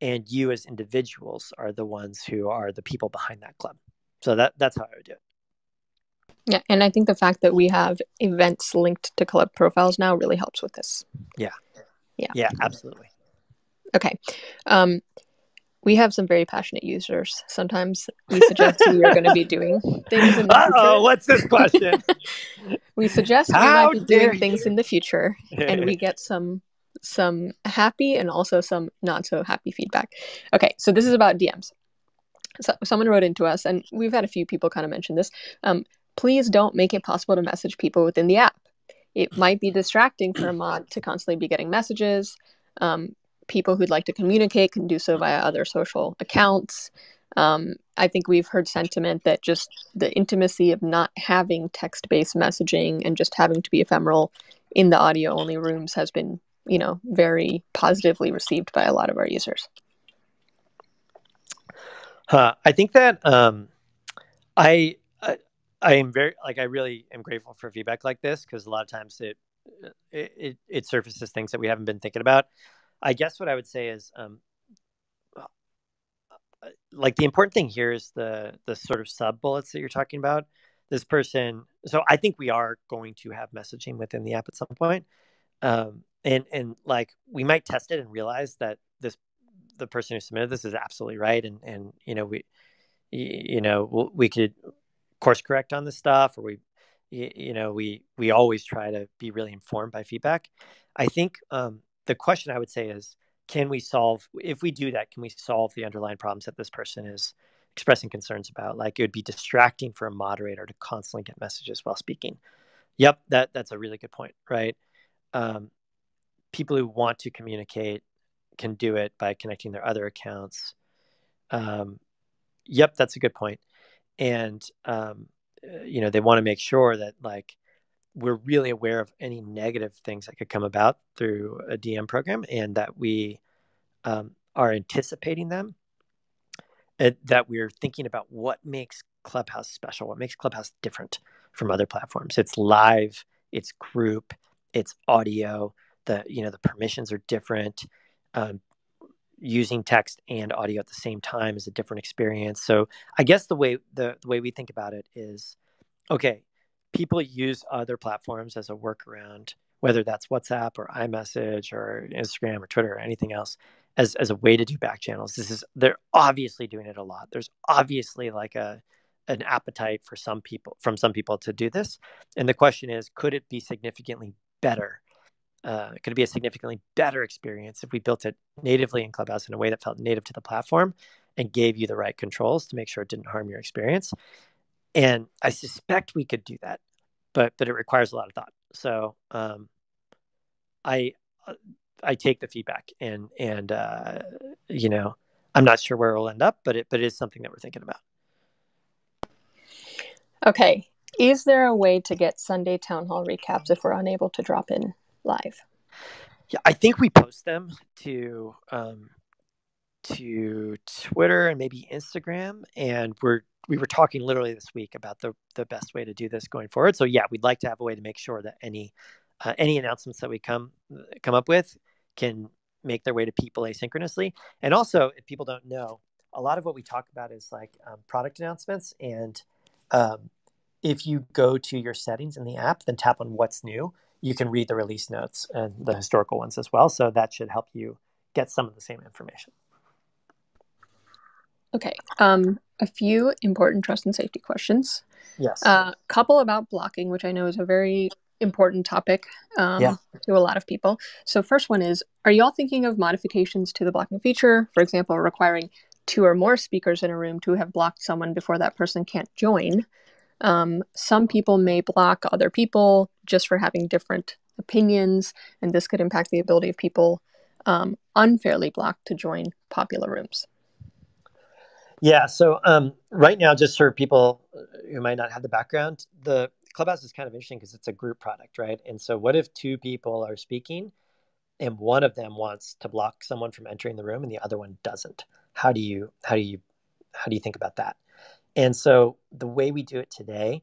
and you as individuals are the ones who are the people behind that club. So that's how I would do it. Yeah, and I think the fact that we have events linked to club profiles now really helps with this. Yeah, absolutely. Okay. We have some very passionate users. Sometimes we suggest we are going to be doing things in the future. Uh-oh, what's this question? We suggest we might be doing things in the future, and we get some happy and also some not so happy feedback. Okay, so this is about DMs. So someone wrote into us, and we've had a few people kind of mention this. Please don't make it possible to message people within the app. It might be distracting for a mod to constantly be getting messages. People who'd like to communicate can do so via other social accounts. I think we've heard sentiment that just the intimacy of not having text-based messaging and just having to be ephemeral in the audio-only rooms has been, very positively received by a lot of our users. I think that I am I really am grateful for feedback like this, because a lot of times it surfaces things that we haven't been thinking about. I guess what I would say is, like the important thing here is the sort of sub bullets that you're talking about. This person, so I think we are going to have messaging within the app at some point, and like we might test it and realize that the person who submitted this is absolutely right, and we could course correct on this stuff, or we always try to be really informed by feedback. I think the question I would say is, if we do that, can we solve the underlying problems that this person is expressing concerns about? Like, it would be distracting for a moderator to constantly get messages while speaking. Yep, that's a really good point, right? People who want to communicate can do it by connecting their other accounts. Yep, that's a good point. And they want to make sure that like we're really aware of any negative things that could come about through a DM program, and that we are anticipating them, that we're thinking about what makes Clubhouse special, what makes Clubhouse different from other platforms. It's live, it's group, it's audio, the permissions are different. Using text and audio at the same time is a different experience. So I guess the way we think about it is, okay, people use other platforms as a workaround, whether that's WhatsApp or iMessage or Instagram or Twitter or anything else, as a way to do back channels. They're obviously doing it a lot. There's obviously like an appetite from some people to do this. And the question is, could it be significantly better? Could it be a significantly better experience if we built it natively in Clubhouse in a way that felt native to the platform and gave you the right controls to make sure it didn't harm your experience? And I suspect we could do that, but it requires a lot of thought. So I take the feedback, and I'm not sure where we'll end up, but it is something that we're thinking about. Okay, is there a way to get Sunday town hall recaps if we're unable to drop in live? Yeah, I think we post them to to Twitter and maybe Instagram, and we were talking literally this week about the best way to do this going forward. So yeah, we'd like to have a way to make sure that any announcements that we come up with can make their way to people asynchronously. And also, if people don't know, a lot of what we talk about is like product announcements. And if you go to your settings in the app, then tap on what's new, you can read the release notes and the historical ones as well. So that should help you get some of the same information. Okay. A few important trust and safety questions. Yes. Couple about blocking, which I know is a very important topic to a lot of people. So first one is, are y'all thinking of modifications to the blocking feature? For example, requiring 2 or more speakers in a room to have blocked someone before that person can't join. Some people may block other people just for having different opinions, and this could impact the ability of people unfairly blocked to join popular rooms. Yeah, so right now, just for people who might not have the background, the Clubhouse is kind of interesting because it's a group product, right? And so what if 2 people are speaking and one of them wants to block someone from entering the room and the other one doesn't? How do you think about that? And so the way we do it today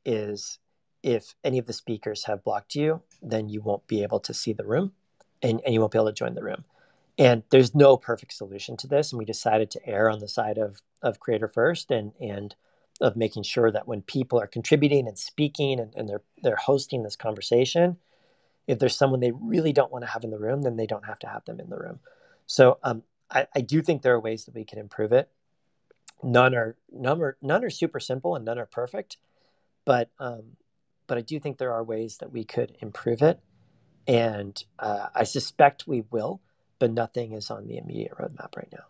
is if any of the speakers have blocked you, then you won't be able to see the room and you won't be able to join the room. And there's no perfect solution to this. And we decided to err on the side of creator first and of making sure that when people are contributing and speaking and they're hosting this conversation, if there's someone they really don't want to have in the room, then they don't have to have them in the room. So I do think there are ways that we can improve it. None are super simple and none are perfect, but I do think there are ways that we could improve it. And I suspect we will, but nothing is on the immediate roadmap right now.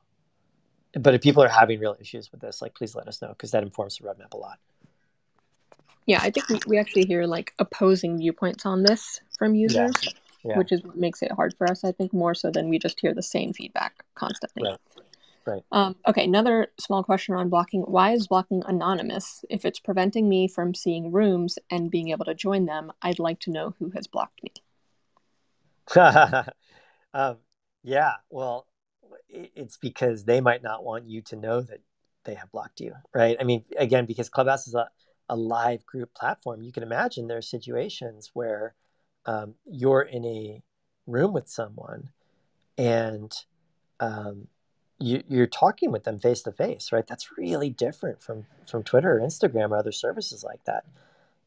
But if people are having real issues with this, like, please let us know, because that informs the roadmap a lot. Yeah, I think we actually hear like opposing viewpoints on this from users, which is what makes it hard for us, I think, more so than we just hear the same feedback constantly. Right. Okay, another small question on blocking. Why is blocking anonymous? If it's preventing me from seeing rooms and being able to join them, I'd like to know who has blocked me. Yeah, well, it's because they might not want you to know that they have blocked you, right? I mean, again, because Clubhouse is a live group platform, you can imagine there are situations where you're in a room with someone and you're talking with them face to face, right? That's really different from Twitter or Instagram or other services like that.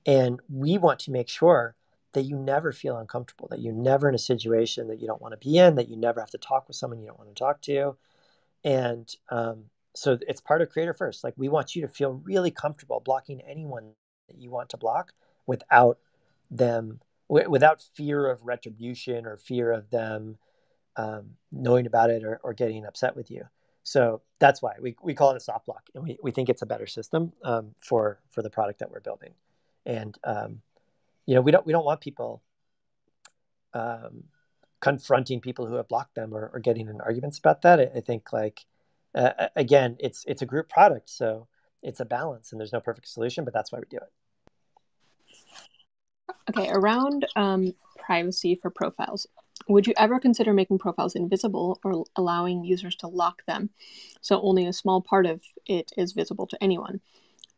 And we want to make sure that you never feel uncomfortable, that you're never in a situation that you don't want to be in, that you never have to talk with someone you don't want to talk to. And so it's part of Creator First. Like, we want you to feel really comfortable blocking anyone that you want to block without fear of retribution or fear of them knowing about it or getting upset with you. So that's why we call it a soft block, and we think it's a better system for the product that we're building. And we don't want people confronting people who have blocked them or getting in arguments about that. I think, like, again, it's a group product, so it's a balance, and there's no perfect solution, but that's why we do it. Okay, around privacy for profiles. Would you ever consider making profiles invisible or allowing users to lock them so only a small part of it is visible to anyone?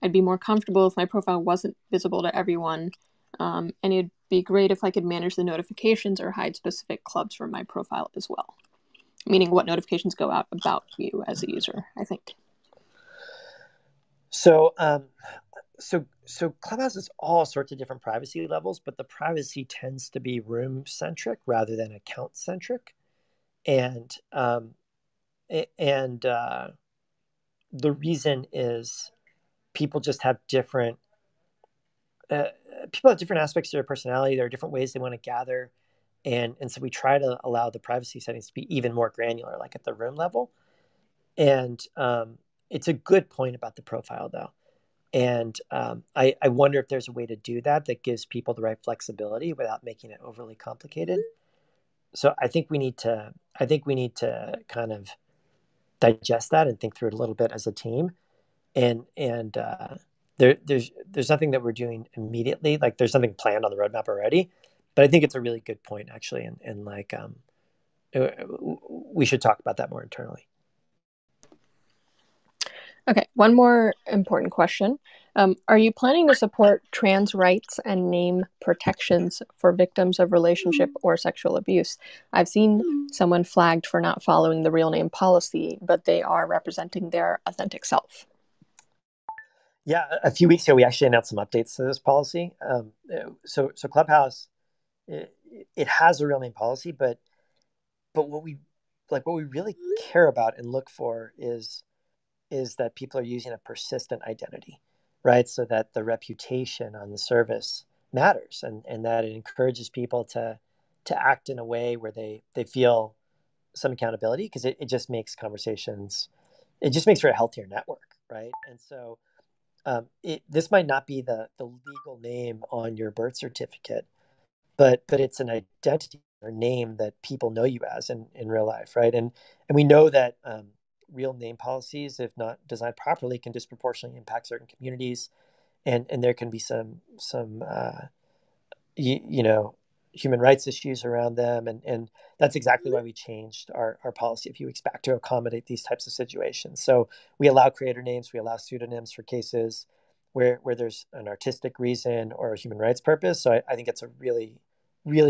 I'd be more comfortable if my profile wasn't visible to everyone, and it'd be great if I could manage the notifications or hide specific clubs from my profile as well. Meaning what notifications go out about you as a user, I think. So Clubhouse has all sorts of different privacy levels, but the privacy tends to be room centric rather than account centric, and the reason is people just have different aspects to their personality. There are different ways they want to gather, and so we try to allow the privacy settings to be even more granular, like at the room level. And it's a good point about the profile, though. And I wonder if there's a way to do that gives people the right flexibility without making it overly complicated. So I think we need to kind of digest that and think through it a little bit as a team. And there's nothing that we're doing immediately. Like, there's something planned on the roadmap already, but I think it's a really good point, actually. And like, we should talk about that more internally. Okay, one more important question. Are you planning to support trans rights and name protections for victims of relationship or sexual abuse? I've seen someone flagged for not following the real name policy, but they are representing their authentic self. Yeah, a few weeks ago, we actually announced some updates to this policy. So Clubhouse, it has a real name policy, but what we really care about and look for is that people are using a persistent identity, right? So that the reputation on the service matters, and that it encourages people to act in a way where they feel some accountability, because it just makes conversations, it just makes for a healthier network, right? And so this might not be the legal name on your birth certificate, but it's an identity or name that people know you as in real life, right? And we know that real name policies, if not designed properly, can disproportionately impact certain communities, and there can be some you know, human rights issues around them, and that's exactly why we changed our policy a few weeks back to accommodate these types of situations. So we allow creator names, we allow pseudonyms for cases where there's an artistic reason or a human rights purpose. So I think it's a really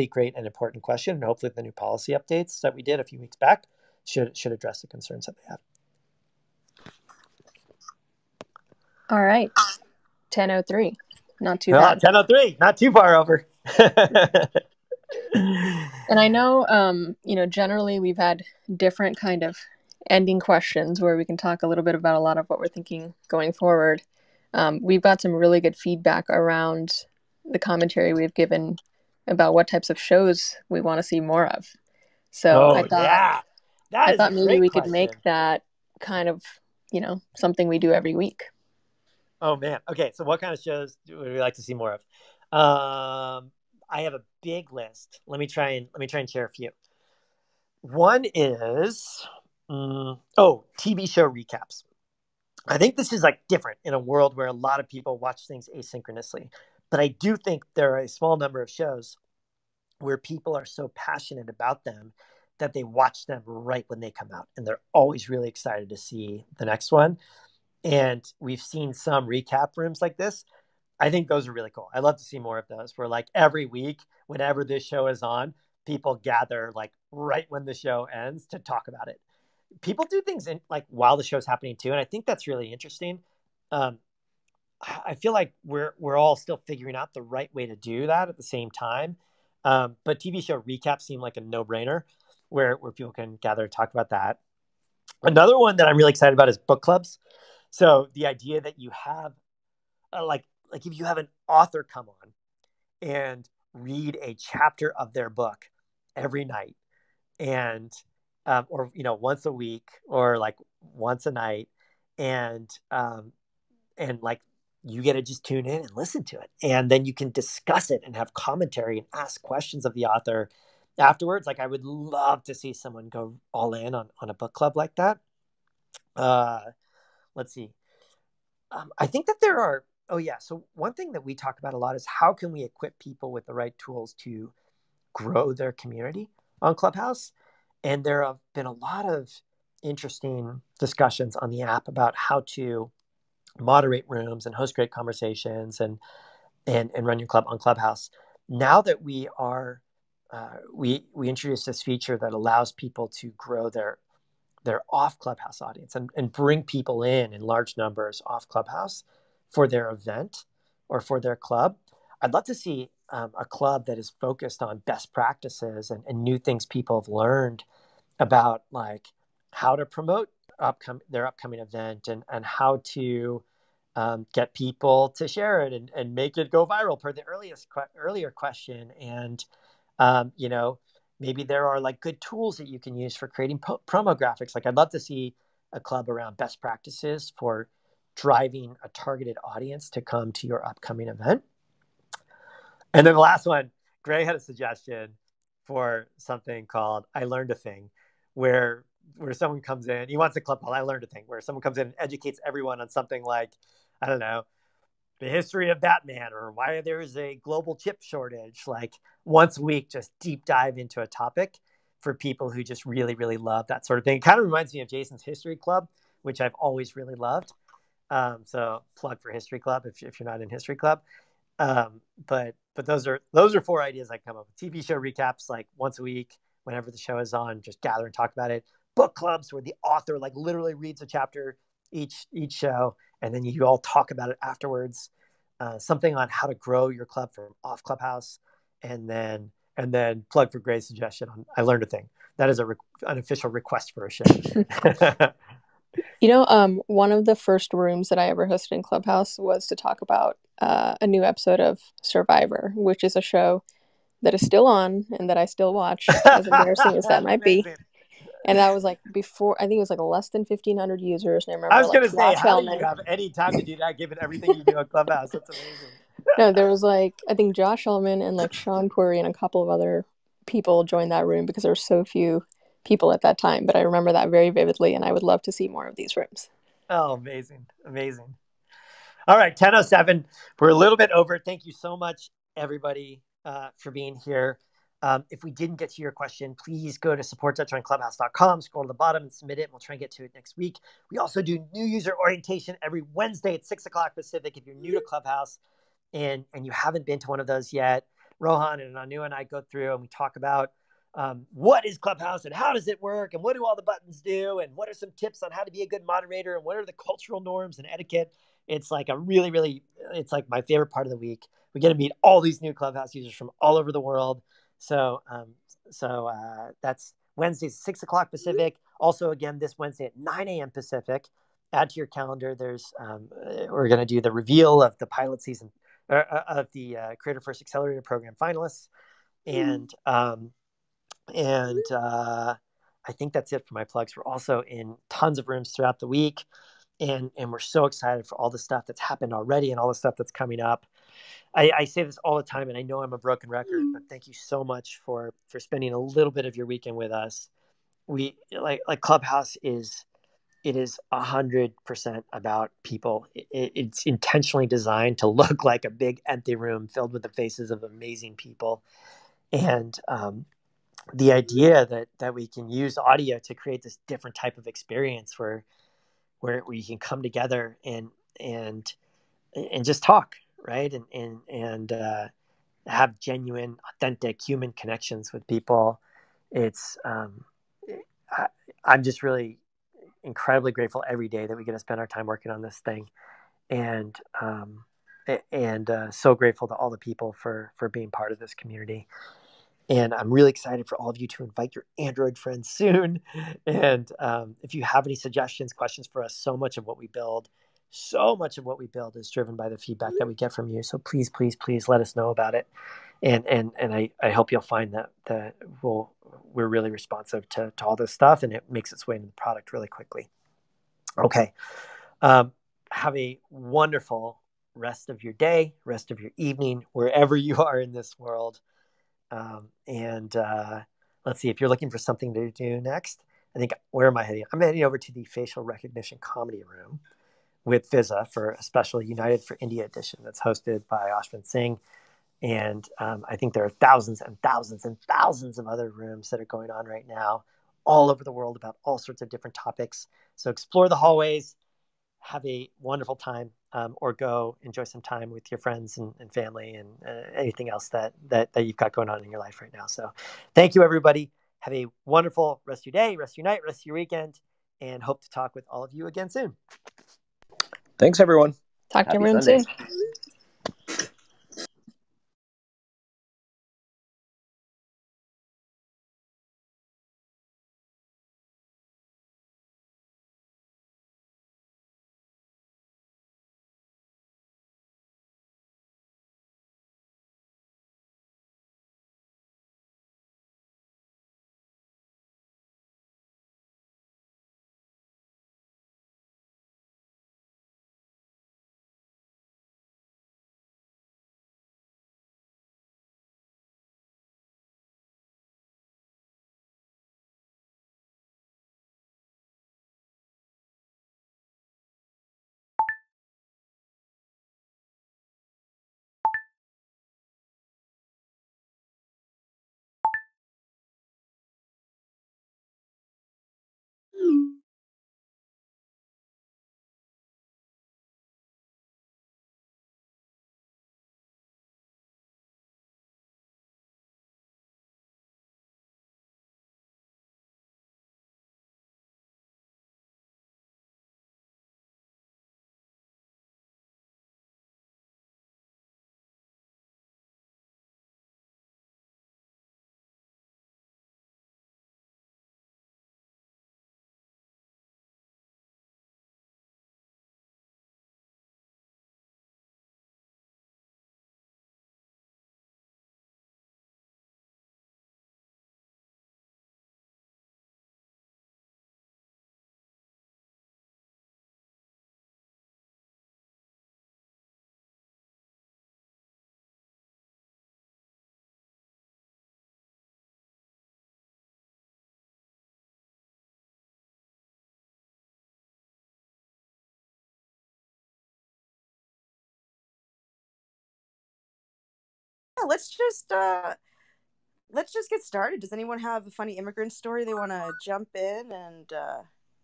great and important question, and hopefully the new policy updates that we did a few weeks back should address the concerns that they have. All right, 10:03, not too bad. 10:03, not too far over. And I know, generally we've had different kind of ending questions where we can talk a little bit about a lot of what we're thinking going forward. We've got some really good feedback around the commentary we've given about what types of shows we want to see more of. So I thought maybe we could make that kind of, something we do every week. Oh man. Okay. So what kind of shows would we like to see more of? I have a big list. Let me try and share a few. One is TV show recaps. I think this is like different in a world where a lot of people watch things asynchronously, but I do think there are a small number of shows where people are so passionate about them that they watch them right when they come out, and they're always really excited to see the next one. And we've seen some recap rooms like this. I think those are really cool. I love to see more of those, where like every week, whenever this show is on, people gather like right when the show ends to talk about it. People do things in like while the show's happening too, and I think that's really interesting. I feel like we're all still figuring out the right way to do that at the same time. But TV show recaps seem like a no-brainer, where people can gather and talk about that. Another one that I'm really excited about is book clubs. So the idea that you have like if you have an author come on and read a chapter of their book every night, and or once a week, or like once a night, and like you get to just tune in and listen to it, and then you can discuss it and have commentary and ask questions of the author afterwards. Like I would love to see someone go all in on a book club like that. Let's see. I think that there are, so one thing that we talk about a lot is how can we equip people with the right tools to grow their community on Clubhouse? And there have been a lot of interesting discussions on the app about how to moderate rooms and host great conversations and run your club on Clubhouse. Now that we are, we introduced this feature that allows people to grow their off Clubhouse audience and bring people in large numbers off Clubhouse for their event or for their club. I'd love to see a club that is focused on best practices and new things people have learned about, like how to promote their upcoming event, and how to get people to share it and make it go viral per the earlier question. And maybe there are like good tools that you can use for creating promo graphics. Like I'd love to see a club around best practices for driving a targeted audience to come to your upcoming event. And then the last one, Gray had a suggestion for something called I Learned a Thing, where someone comes in, he wants a club called I Learned a Thing, where someone comes in and educates everyone on something like, I don't know, the history of Batman, or why there's a global chip shortage. Like once a week, just deep dive into a topic for people who just really, really love that sort of thing. It kind of reminds me of Jason's History Club, which I've always really loved. So plug for History Club if you're not in History Club. But those are 4 ideas I come up with. TV show recaps like once a week, whenever the show is on, just gather and talk about it. Book clubs where the author like literally reads a chapter each show, and then you all talk about it afterwards. Something on how to grow your club from off Clubhouse, and then plug for Gray's suggestion on I Learned a Thing. That is an official request for a show. One of the first rooms that I ever hosted in Clubhouse was to talk about a new episode of Survivor, which is a show that is still on and that I still watch, as embarrassing as that might be. And that was like before, I think it was like less than 1,500 users. And I remember I was going to say, Josh how Hellman. do you have any time to do that given everything you do at Clubhouse? That's amazing. No, there was I think Josh Hellman and Sean Puri and a couple of other people joined that room because there were so few people at that time. But I remember that very vividly, and I would love to see more of these rooms. Oh, amazing. Amazing. All right, 10:07. We're a little bit over. Thank you so much, everybody, for being here. If we didn't get to your question, please go to support.joinclubhouse.com, scroll to the bottom and submit it. And we'll try and get to it next week. We also do new user orientation every Wednesday at 6 o'clock Pacific. If you're new to Clubhouse and you haven't been to one of those yet, Rohan and Anu and I go through and we talk about what is Clubhouse and how does it work and what do all the buttons do and what are some tips on how to be a good moderator and what are the cultural norms and etiquette. It's like a really, really, it's like my favorite part of the week. We get to meet all these new Clubhouse users from all over the world. So that's Wednesdays, 6 o'clock Pacific. Also, again, this Wednesday at 9 a.m. Pacific. Add to your calendar. We're going to do the reveal of the pilot season of the Creator First Accelerator Program finalists. And I think that's it for my plugs. We're also in tons of rooms throughout the week. And we're so excited for all the stuff that's happened already and all the stuff that's coming up. I say this all the time, and I know I'm a broken record, but thank you so much for spending a little bit of your weekend with us. We like Clubhouse is 100% about people. It's intentionally designed to look like a big empty room filled with the faces of amazing people, and the idea that we can use audio to create this different type of experience where we can come together and just talk, right? And have genuine, authentic human connections with people. I'm just really incredibly grateful every day that we get to spend our time working on this thing. And so grateful to all the people for being part of this community. And I'm really excited for all of you to invite your Android friends soon. And if you have any suggestions, questions for us, so much of what we build is driven by the feedback that we get from you. So please, please, please let us know about it. And I hope you'll find that we're really responsive to all this stuff, and it makes its way into the product really quickly. Okay. Have a wonderful rest of your day, rest of your evening, wherever you are in this world. Let's see, if you're looking for something to do next, I think, where am I heading? I'm heading over to the facial recognition comedy room with Visa for a special United for India edition that's hosted by Ashwin Singh. And I think there are thousands and thousands and thousands of other rooms that are going on right now all over the world about all sorts of different topics. So explore the hallways, have a wonderful time, or go enjoy some time with your friends and family and anything else that you've got going on in your life right now. So thank you, everybody. Have a wonderful rest of your day, rest of your night, rest of your weekend, and hope to talk with all of you again soon. Thanks, everyone. Talk to everyone soon. let's just get started. Does anyone have a funny immigrant story they want to jump in and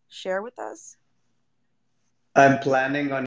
share with us? I'm planning on